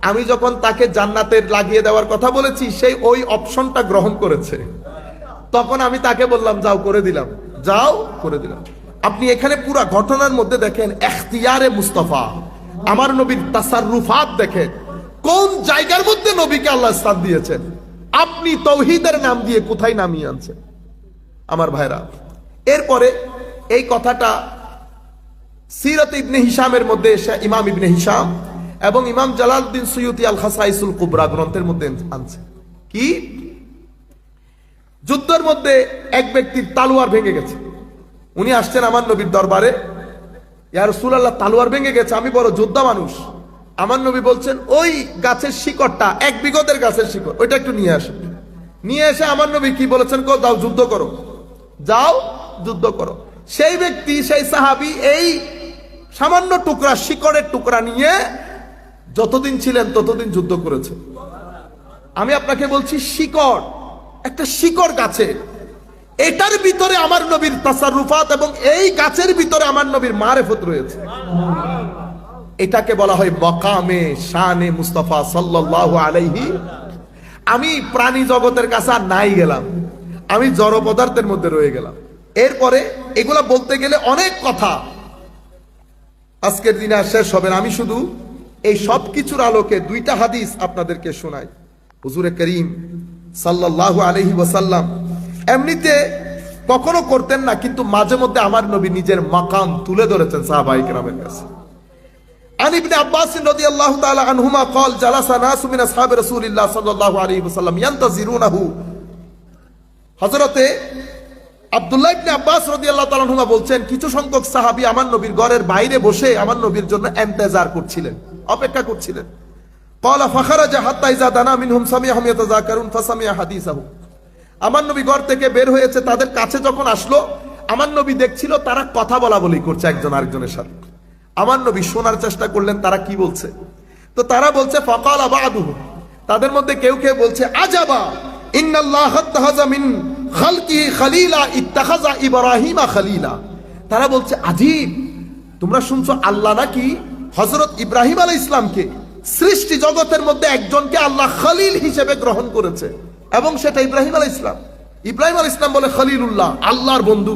আমি যখন তাকে জান্নাতের লাগিয়ে দেওয়ার কথা বলেছি, সেই ওই অপশনটা গ্রহণ করেছে। তখন আমি তাকে বললাম যাও করে দিলাম, যাও করে দিলাম। আপনি এখানে পুরো ঘটনার মধ্যে দেখেন ইখতিয়ারে মুস্তাফা, আমার নবীর তাসাররুফাত দেখেন, কোন জায়গার মধ্যে নবীকে আল্লাহ স্থান দিয়েছেন। আপনি তাওহীদের নাম দিয়ে কোথায় নামিয়ে আনছেন আমার ভাইরা। এরপরে এই কথাটা সিরাত ইবনে হিশামের মধ্যে এসে ইমাম ইবনে হিশাম এবং ইমাম জালালউদ্দিন সুয়ুতি আল খাসাইসুল কুবরা গ্রন্থের মধ্যে আনছে। কি? যুদ্ধের মধ্যে এক ব্যক্তির তালোয়ার ভেঙে গেছে, উনি আসছেন আমার নবীর দরবারে, ইয়া রাসূলুল্লাহ তালোয়ার ভেঙে গেছে, আমি বড় যোদ্ধা মানুষ। আমার নবী বলছেন ওই গাছের শিকড়টা, এক বিগতের গাছের শিকড়, ওইটা একটু নিয়ে আসে। নিয়ে এসে আমার নবী কি বলেছেন? যাও যুদ্ধ করো, যাও যুদ্ধ করো। সেই ব্যক্তি, সেই সাহাবী এই সামান্য টুকরা, শিকড়ের টুকরা নিয়ে যতদিন ছিলেন ততদিন যুদ্ধ করেছে। আমি আপনাকে বলছি শিকড়, একটা শিকড় গাছে, এটার ভিতরে আমার নবীর তাসাররুফাত এবং এই গাছের ভিতরে আমার নবীর মারেফত রয়েছে। এটাকে বলা হয় মাকামে শানে মুস্তাফা সাল্লাল্লাহু আলাইহি। আমি প্রাণী জগতের কাছে আর নাই গেলাম, আমি জড় পদার্থের মধ্যে রয়ে গেলাম। এরপরে এগুলা বলতে গেলে অনেক কথা আজকের দিনে আর শেষ হবে না। আমি শুধু এই সব কিছুর আলোকে দুইটা হাদিস আপনাদেরকে শোনাই। হুজুরে করিম সাল্লাল্লাহু আলাইহি ওয়াসাল্লাম এমনিতে কখনো করতেন না, কিন্তু মাঝে মধ্যে আমার নবী নিজের মাকাম তুলে ধরেছেন সাহাবায়ে কেরামের কাছে। আন ইবনে আব্বাস রাদিয়াল্লাহু তাআলা আনহুমা قال جلس ناس من اصحاب رسول الله صلى الله عليه وسلم ينتظرونه। হযরতে আব্দুল্লাহ ইবনে আব্বাস রাদিয়াল্লাহু তাআলা আনহুমা বলছেন, কিছু সংখ্যক সাহাবী আমার নবীর ঘরের বাইরে বসে আমার নবীর জন্য ইন্তজার করছিলেন, অপেক্ষা করছিলেন। قال فخرج حتى اذا دنا منهم سمعهم يتذاكرون فسمع حديثه। আমার নবী ঘর থেকে বের হয়েছে, তাদের কাছে যখন আসলো আমার নবী দেখছিল তারা কথা বলা বলি করছে একজন আরেকজনের সাথে। আমার নবী শোনার চেষ্টা করলেন তারা কি বলছে। তো তারা বলছে ফাকালা বাদুহু, তাদের মধ্যে কেউ কেউ বলছে আজাবা ইন্নাল্লাহ ইত্তাখাযা মিন খালকিহি খলিলা ইত্তাখাযা ইব্রাহিমা খলিলা। তারা বলছে আজীব, তোমরা শুনছো আল্লাহ নাকি হযরত ইব্রাহিম আলাইহিস সালামকে সৃষ্টি জগতের মধ্যে একজনকে আল্লাহ খলিল হিসেবে গ্রহণ করেছে, এবং সেটা ইব্রাহিম আলাইহিস সালাম। ইব্রাহিম আলাইহিস সালাম বলে খলিলুল্লাহ, আল্লাহর বন্ধু।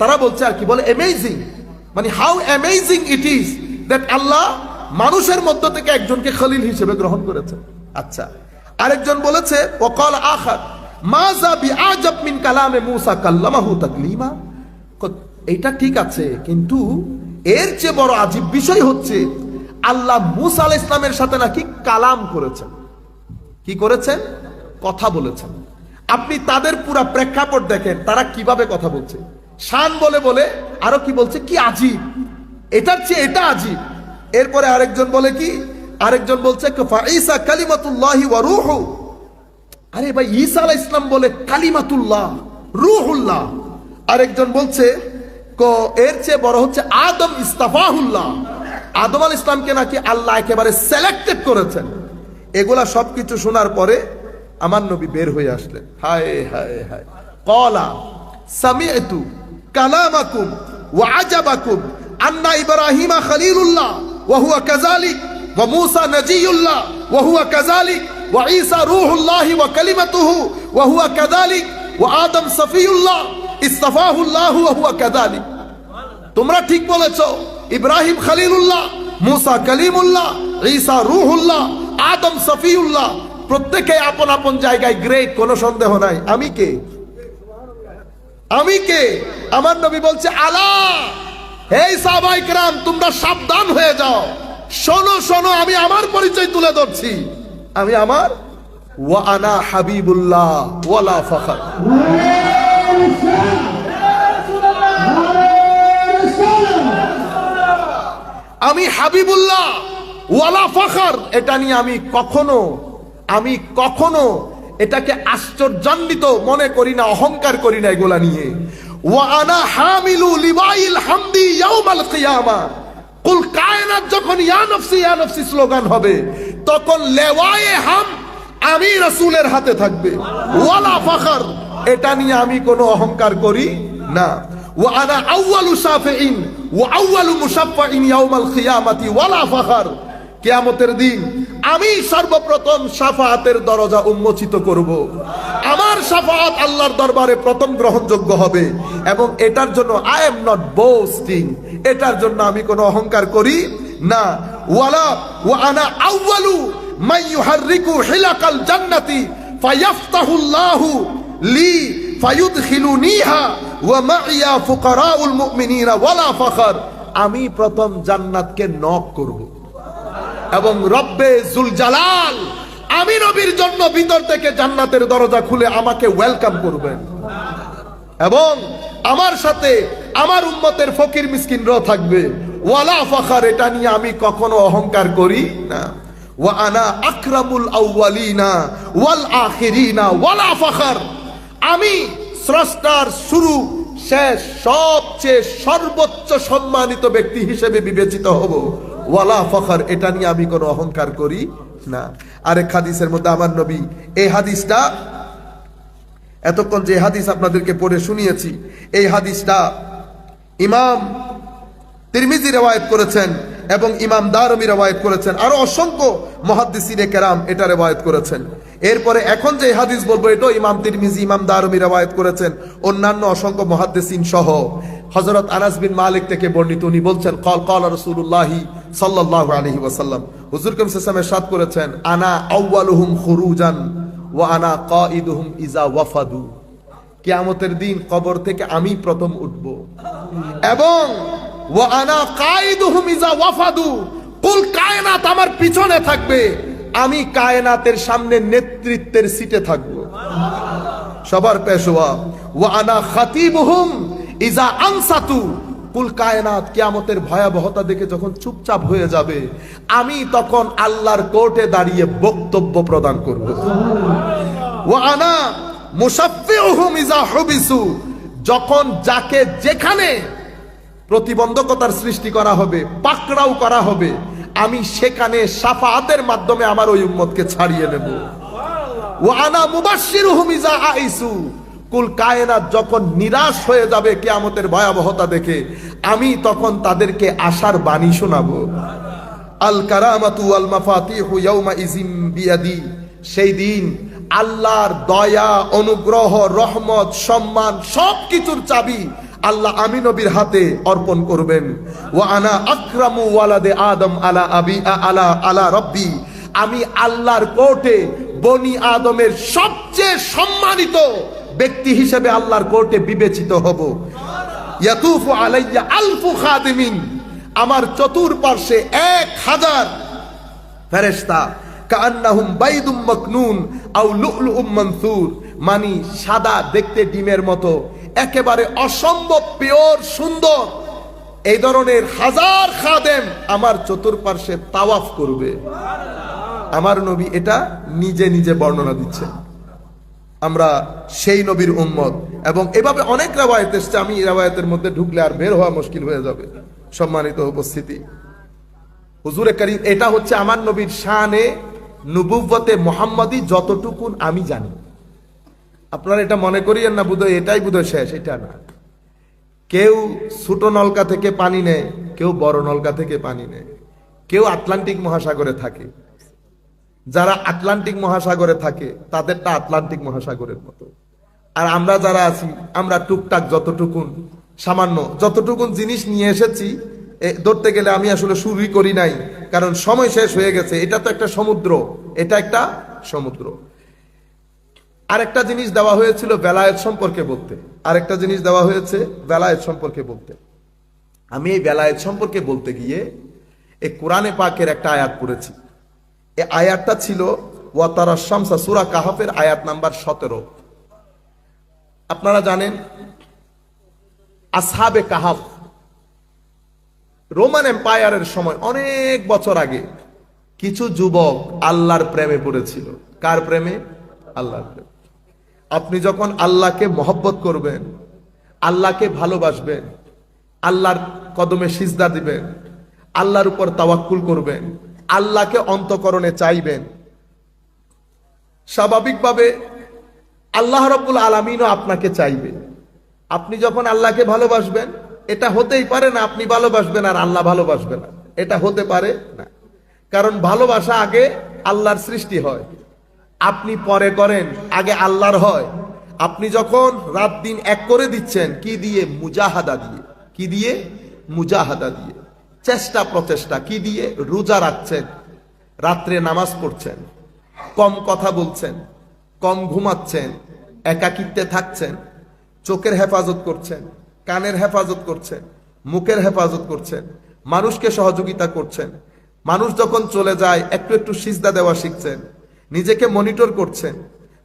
তারা বলছে আর কি বলে অ্যামেজিং, মানে how amazing it is that Allah মানুষের মধ্য থেকে একজনকে খলিল হিসেবে গ্রহণ করেছে। আচ্ছা, আরেকজন বলেছে ওয়াকাল আখার মাজা বিআজাব মিন কালামে মূসা কাল্লামাহু তাকলিমা। এটা ঠিক আছে, কিন্তু এর চেয়ে বড় আজীব বিষয় হচ্ছে আল্লাহ মূসা আলাইহিস সালামের সাথে নাকি কালাম করেছেন। কি করেছেন? কথা বলেছেন। আপনি তাদের পুরো প্রেক্ষাপট দেখেন, তারা কিভাবে কথা বলছে। শান বলে বলে আরো কি বলছে, কি আজীব, এটার চেয়ে এটা আজীব। এরপরে আরেকজন বলে কি, আরেকজন বলছে ঈসা কালিমাতুল্লাহি ওয়া রূহু। আরে ভাই, ঈসা আলাইহিস সালাম বলে কালিমাতুল্লাহ, রূহুল্লাহ। আরেকজন বলছে এর চেয়ে বড় হচ্ছে আদম ইস্তাফাহুল্লাহ, আদম আলাইহিস সালামকে নাকি আল্লাহ একেবারে সিলেক্টেড করেছেন। এগুলা সবকিছু শোনার পরে আমার নবী বের হয়ে আসলেন। হায় হায় হায়, ক্বালা সামি'তু কালামাকুম ওয়া আজাবাকুম আন্না ইব্রাহিমা খলিলুল্লাহ ওয়া হুয়া কাযালিক ওয়া মূসা নজিয়ুল্লাহ ওয়া হুয়া কাযালিক ওয়া ঈসা রূহুল্লাহি ওয়া কালিমাতুহু ওয়া হুয়া কাযালিক ওয়া আদম সফিয়ুল্লাহ ইস্তাফাহুল্লাহ ওয়া হুয়া কাযালিক। তোমরা ঠিক বলেছো, ইব্রাহিম খলিলুল্লাহ, মূসা কালিমুল্লাহ, ঈসা রূহুল্লাহ, আদম সফিউল্লাহ, প্রত্যেকে আপন আপন জায়গায় গ্রেট, কোনো সন্দেহ নাই। আমি কে? আমি কে? আমার নবী বলছে, আলা হে সাহাবায়ে কেরাম, তোমরা সাবধান হয়ে যাও, শোনো শোনো, আমি আমার পরিচয় তুলে ধরছি। আমি আমার ওয়া আনা হাবিবুল্লাহ ওয়ালা ফখর। আমি হাবিবুল্লাহ ওয়ালা ফখর, এটা নিয়ে আমি কখনো এটাকে আশ্চর্যান্বিত মনে করি না, অহংকার করি না এগুলা নিয়ে। ওয়া আনা হামিলু লিওয়াইল হামদি ইয়াউমাল কিয়ামা। কুল কায়নাত যখন ইয়া নফসি স্লোগান হবে, তখন লেওয়ায়ে হাম আমি রাসূলের হাতে থাকবে। ওয়ালা ফখর, এটা নিয়ে আমি কোনো অহংকার করি না। ওয়া আনা আউয়ালু শাফিঈন ওয়া আউয়ালু মুশাফফাইন ইয়াউমাল কিয়ামাতি ওয়ালা ফখর। কিয়ামতের দিন আমি সর্বপ্রথম শাফাআতের দরজা উন্মোচিত করব। আমার শাফাআত আল্লাহর দরবারে প্রথম গ্রহণযোগ্য হবে, এবং এটার জন্য আই এম নট বোস্টিং, এটার জন্য আমি কোনো অহংকার করি না। ওয়া আনা আউয়ালু মান ইউহাররিকু হিলাকাল জান্নাতি ফায়াফতাহুল্লাহু লি ফায়ুদখিলুনিহা ওয়া মাইয়া ফুকারাউল মুমিনিনা ওয়ালা ফখর। আমি প্রথম জান্নাতকে নক করব, এবং রব্বে জুল জালাল আমি নবীর জন্য ভিতর থেকে জান্নাতের দরজা খুলে আমাকে ওয়েলকাম করবেন, এবং আমার সাথে আমার উম্মতের ফকির মিসকিনরাও থাকবে। ওয়ালা ফখর, এটা নিয়ে আমি কখনো অহংকার করি না। ওয়া আনা আকরামুল আউয়ালিনা ওয়াল আখিরিনা ওয়ালা ফখর। আমি স্রষ্টার শুরু শেষ সবচেয়ে সর্বোচ্চ সম্মানিত ব্যক্তি হিসেবে বিবেচিত হব। ওয়ালা ফখর, এটা নিয়ে আমি কোনো অহংকার করি না। আরেক হাদিসের মধ্যে আমার নবী, এই হাদিসটা এতক্ষণ যে হাদিস আপনাদেরকে পড়ে শুনিয়েছি, এই হাদিসটা ইমাম তিরমিজি রওয়ায়াত করেছেন এবং ইমাম দারমি রওয়ায়াত করেছেন, আরো অসংখ্য মুহাদ্দিসিনে কেরাম এটা রওয়ায়াত করেছেন। এরপরে এখন যে হাদিস বলবো, এটা ইমাম তিরমিজি, ইমাম দারমি রওয়ায়াত করেছেন, অন্যান্য অসংখ্য মুহাদ্দিসিন সহ। হযরত আনাস বিন মালিক থেকে বর্ণিত, উনি বলছেন, ক্বাল রাসূলুল্লাহ সাল্লাল্লাহু আলাইহি ওয়াসাল্লাম, হুজুর করিম সাল্লাল্লাহু আলাইহি ওয়াসাল্লাম ইরশাদ করেছেন, আনা আউয়ালুহুম খুরুজান ওয়া আনা কাঈদুহুম ইজা ওয়াফাদু। কিয়ামতের দিন কবর থেকে আমি প্রথম উঠব, এবং ওয়া আনা কাঈদুহুম ইজা ওয়াফাদু, কুল কায়নাত আমার পিছনে থাকবে, আমি কায়নাতের সামনে নেতৃত্বের সিটে থাকব, সবার পেশোয়া। ওয়া আনা খাতিবুহুম ইজা আনসাতু, কুল কায়নাত কিয়ামতের ভয়াবহতা দেখে যখন চুপচাপ হয়ে যাবে, আমি তখন আল্লাহর কোর্টে দাঁড়িয়ে বক্তব্য প্রদান করব। ওয়া আনা মুশাফফিউহুম ইজা হুবিসু, যখন যাকে যেখানে প্রতিবন্ধকতার সৃষ্টি করা হবে, পাকড়াও করা হবে, আমি সেখানে শাফাআতের মাধ্যমে আমার ওই উম্মতকে ছাড়িয়ে নেব। ওয়া আনা মুবাশশিরুহুম ইজা আইসু, কুল কায়নাত যখন নিরাশ হয়ে যাবে কিয়ামতের ভয়াবহতা দেখে, আমি তখন তাদেরকে আশার বাণী শোনাবো। আল কারামাতু ওয়াল মাফাতিহু ইয়াউমা ইযিম বিয়াদি, সেই দিন আল্লাহর দয়া, অনুগ্রহ, রহমত, সম্মান সবকিছুর চাবি আল্লাহ আমি নবীর হাতে অর্পণ করবেন। ওয়া আনা আকরামু ওয়ালাদে আদম আলা আবি আলা রব্বি, আমি আল্লাহর কোর্টে বনি আদমের সবচেয়ে সম্মানিত ব্যক্তি হিসেবে আল্লাহর কোর্টে বিবেচিত হব। ইয়াতুফু আলাইয়া আলফু খাদিমিন, আমার চতুর্পার্শ্বে 1000 ফেরেশতা, কাআন্নাহুম বাইদুম মাকনুন আও লুলুউম মানসুর, মানে সাদা দেখতে ডিমের মতো, একেবারে অসম্ভব পিওর সুন্দর, এই ধরনের 1000 খাদেম আমার চতুর্পার্শ্বে তাওয়াফ করবে। আমার নবী এটা নিজে নিজে বর্ণনা দিচ্ছেন। আমরা সেই নবীর উম্মত, এবং এভাবে অনেক রিওয়ায়াত এসেছে, আমি রিওয়ায়াতের মধ্যে ঢুকলে আর বের হওয়া মুশকিল হয়ে যাবে। সম্মানিত উপস্থিতি, হুজুরে কারীম, এটা হচ্ছে আমার নবীর শানে নবুওয়াতে মুহাম্মাদি যতটুকুন আমি জানি। আপনারা এটা মনে করিয়েন না বুধহয় এটাই বুধহয় শেষ, এটা না। কেউ ছোট নলকা থেকে পানি নেয়, কেউ বড় নলকা থেকে পানি নেয়, কেউ আটলান্টিক মহাসাগরে থাকে। যারা আটলান্টিক মহাসাগরে থাকে তাদেরটা আটলান্টিক মহাসাগরের মতো, আর আমরা যারা আছি আমরা টুকটাক যতটুকুন সামান্য যতটুকুন জিনিস নিয়ে এসেছি, ধরতে গেলে আমি আসলে শুরুই করি নাই, কারণ সময় শেষ হয়ে গেছে। এটা তো একটা সমুদ্র, এটা একটা সমুদ্র। আরেকটা জিনিস দেওয়া হয়েছিল বেলায়েত সম্পর্কে বলতে, আরেকটা জিনিস দেওয়া হয়েছে বেলায়েত সম্পর্কে বলতে। আমি এই বেলায়েত সম্পর্কে বলতে গিয়ে এই কোরআনে পাকের একটা আয়াত পড়েছি। এই আয়াতটা ছিল ওয়াতারাস শামসা, সূরা কাহাফের আয়াত নাম্বার 17। আপনারা জানেন আসহাবে কাহাফ রোমান এম্পায়ারের সময় অনেক বছর আগে কিছু যুবক আল্লাহর প্রেমে পড়েছিল। কার প্রেমে? আল্লাহর প্রেমে। আপনি যখন আল্লাহকে মহব্বত করবেন, আল্লাহকে ভালোবাসবেন, আল্লাহর কদমে সিজদা দিবেন, আল্লাহর উপর তাওয়াক্কুল করবেন, আল্লাহকে অন্তঃকরণে চাইবেন, স্বাভাবিকভাবে আল্লাহ রাব্বুল আলামিনও আপনাকে চাইবে। আপনি যখন আল্লাহকে ভালোবাসবেন, এটা হতেই পারে না আপনি ভালোবাসবেন আর আল্লাহ ভালোবাসবে না, এটা হতে পারে না। কারণ ভালোবাসা আগে আল্লাহর সৃষ্টি হয়, আপনি পরে করেন, আগে আল্লাহর হয়। আপনি যখন রাত দিন এক করে দিচ্ছেন, কি দিয়ে? মুজাহাদা দিয়ে। কি দিয়ে? মুজাহাদা দিয়ে, চেষ্টা প্রচেষ্টা। কি দিয়ে? রোজা রাখছেন, রাত্রে নামাজ পড়ছেন, কম কথা বলছেন, কম ঘুমাচ্ছেন, একাকিত্বে থাকছেন, চোখের হেফাজত করছেন, কানের হেফাজত করছেন, মুখের হেফাজত করছেন, মানুষকে সহযোগিতা করছেন। মানুষ যখন চলে যায় একটু একটু সিজদা দেওয়া শিখছেন, নিজেকে মনিটর করছেন,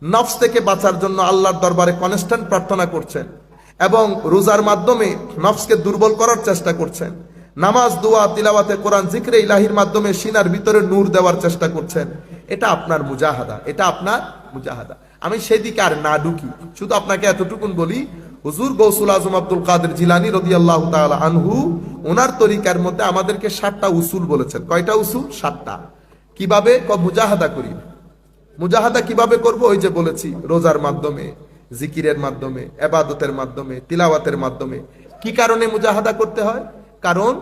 নফস থেকে বাঁচার জন্য আল্লাহর দরবারে কনস্ট্যান্ট প্রার্থনা করছেন এবং রোজার মাধ্যমে নফসকে দুর্বল করার চেষ্টা করছেন। নামাজ, দোয়া, তিলাওয়াতে কোরআন, জিকরে ইলাহির মাধ্যমে সিনার ভিতরে নূর দেওয়ার চেষ্টা করছেন। এটা আপনার মুজাহাদা, এটা আপনার মুজাহাদা। আমি সেদিকে আর না ঢুকি, শুধু আপনাকে এতটুকুন বলি, হুজুর গৌসুল আজম আব্দুল কাদের জিলানী রাদিয়াল্লাহু তাআলা আনহু ওনার তরিকার মধ্যে আমাদেরকে 7টা উসুল বলেছেন। কয়টা উসুল? 7টা। কিভাবে মুজাহাদা করি? মুজাহাদা কিভাবে করব? ওই যে বলেছি, রোজার মাধ্যমে, জিকিরের মাধ্যমে, ইবাদতের মাধ্যমে, তিলাওয়াতের মাধ্যমে। কি কারণে মুজাহাদা করতে হয়? কারণ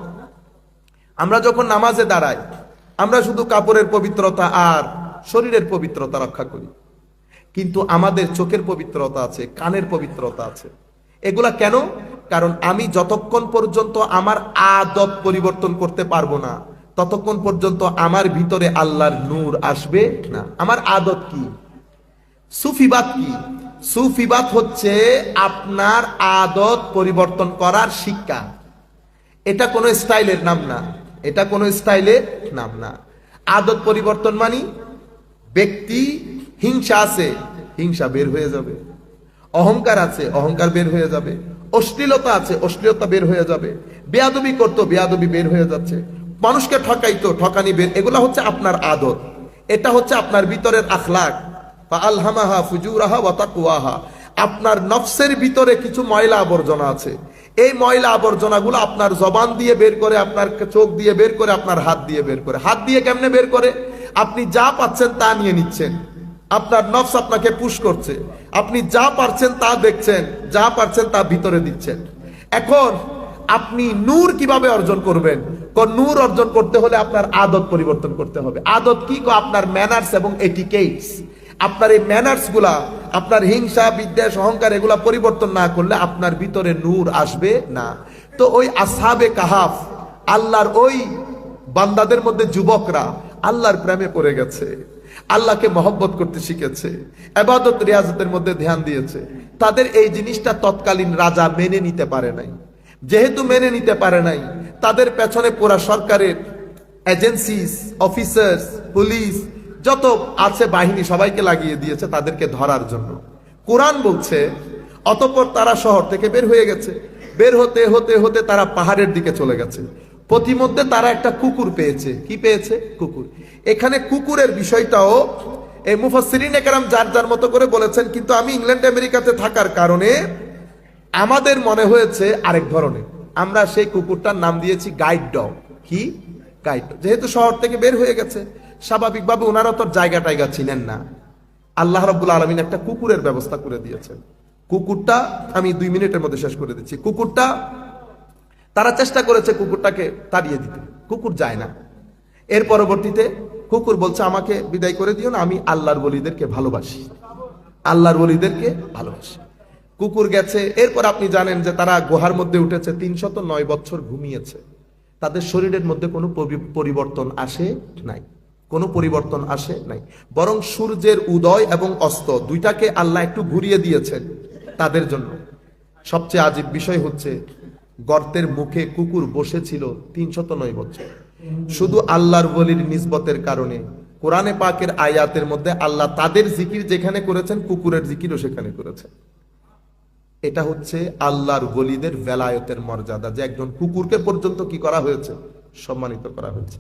আমরা যখন নামাজে দাঁড়াই, আমরা শুধু কাপড়ের পবিত্রতা আর শরীরের পবিত্রতা রক্ষা করি, কিন্তু আমাদের চোখের পবিত্রতা আছে, কানের পবিত্রতা আছে। এগুলা কেন? কারণ আমি যতক্ষণ পর্যন্ত আমার আদত পরিবর্তন করতে পারবো না, ততক্ষণ পর্যন্ত আমার ভিতরে আল্লাহর নূর আসবে না। আমার আদত কি? সুফিবাত কি? সুফিবাত হচ্ছে আপনার আদত পরিবর্তন করার শিক্ষা। এটা কোনো স্টাইলের নাম না, এটা কোনো স্টাইলের নাম না। আদত পরিবর্তন মানে ব্যক্তি হিংসা আছে, হিংসা বের হয়ে যাবে, অহংকার আছে, অহংকার বের হয়ে যাবে, অশ্লীলতা আছে, অশ্লীলতা বের হয়ে যাবে, বেয়াদবি করতো, বেয়াদবি বের হয়ে যাচ্ছে, মানুষকে ঠকাইতো, ঠকানি বের। এগুলা হচ্ছে আপনার আদত, এটা হচ্ছে আপনার ভিতরের আখলাক। ফাআলহামাহা ফুজুরাহা ওয়া তাকওয়াহা। আপনার নফসের ভিতরে কিছু ময়লা আবর্জনা আছে, এই ময়লা আবর্জনাগুলো আপনার জবান দিয়ে বের করে, আপনার চোখ দিয়ে বের করে, আপনার হাত দিয়ে বের করে। হাত দিয়ে কেমনে বের করে? আপনি যা পাচ্ছেন তা নিয়ে নিচ্ছেন, আপনার নফস আপনাকে পুশ করছে, আপনি যা পারছেন তা দেখছেন, যা পারছেন তা ভিতরে দিচ্ছেন। এখন আপনি নূর কিভাবে অর্জন করবেন? নূর অর্জন করতে হলে আপনার আদত পরিবর্তন করতে হবে। আদত কি? আপনার ম্যানার্স এবং এটিকেটস। আপনার এই ম্যানার্স গুলা, আপনার হিংসা, বিদ্বেষ, অহংকার, এগুলা পরিবর্তন না করলে আপনার ভিতরে নূর আসবে না। তো ওই আসহাবে কাহাফ, আল্লাহর ওই বান্দাদের মধ্যে যুবকরা আল্লাহর প্রেমে পড়ে গেছে, আল্লাহকে মহব্বত করতে শিখেছে, ইবাদত রিয়াজতের মধ্যে ধ্যান দিয়েছে। তাদের এই জিনিসটা তৎকালীন রাজা মেনে নিতে পারে নাই। যেহেতু মেনে নিতে পারে নাই, তাদের পেছনে পুরা সরকারের এজেন্সিস, অফিসার্স, পুলিশ, যত আছে বাহিনী, সবাইকে লাগিয়ে দিয়েছে তাদেরকে ধরার জন্য। কোরআন বলছে অতঃপর তারা শহর থেকে বের হয়ে গেছে। বের হতে হতে হতে তারা পাহাড়ের দিকে চলে গেছে। পথিমধ্যে তারা একটা কুকুর পেয়েছে। কি পেয়েছে? কুকুর। এখানে কুকুরের বিষয়টাও এই মুফাসসিরিনে কেরাম যার যার মতো করে বলেছেন, কিন্তু আমি ইংল্যান্ড আমেরিকাতে থাকার কারণে আমাদের মনে হয়েছে আরেক ধরনের। আমরা সেই কুকুরটার নাম দিয়েছি গাইড ডগ। কি? Guide dog. যেহেতু শহর থেকে বের হয়ে গেছে, স্বাভাবিকভাবে ওনারা তো জায়গা টাইগা ছিলেন না। আল্লাহ রাব্বুল আলামিন একটা কুকুরের ব্যবস্থা করে দিয়েছেন। কুকুরটা আমি 2 মিনিটের মধ্যে শেষ করে দিচ্ছি। কুকুরটা তারা চেষ্টা করেছে কুকুরটাকে তাড়িয়ে দিতে, কুকুর যায় না। এর পরবর্তীতে কুকুর বলছে, আমাকে বিদায় করে দিও না, আমি আল্লাহর ওলিদেরকে ভালোবাসি, আল্লাহর ওলিদেরকে ভালোবাসি। কুকুর গেছে। এরপর আপনি জানেন যে তারা গুহার মধ্যে উঠেছে, 309 বছর ঘুমিয়েছে, তাদের শরীরের মধ্যে কোনো পরিবর্তন আসে নাই। কোনো পরিবর্তন আসে নাই, বরং সূর্যের উদয় এবং অস্ত দুইটাকে আল্লাহ একটু ঘুরিয়ে দিয়েছেন তাদের জন্য। সবচেয়ে আজীব বিষয় হচ্ছে গর্তের মুখে কুকুর বসেছিল 309 বছর। শুধু আল্লাহর ওলির নিসবতের কারণে কোরআনে পাকের আয়াতের মধ্যে আল্লাহ তাদের জিকির যেখানে করেছেন, কুকুরের জিকিরও সেখানে করেছেন। এটা হচ্ছে আল্লাহর ওলিদের ভেলায়তের মর্যাদা, যে একজন কুকুরকে পর্যন্ত কি করা হয়েছে, সম্মানিত করা হয়েছে।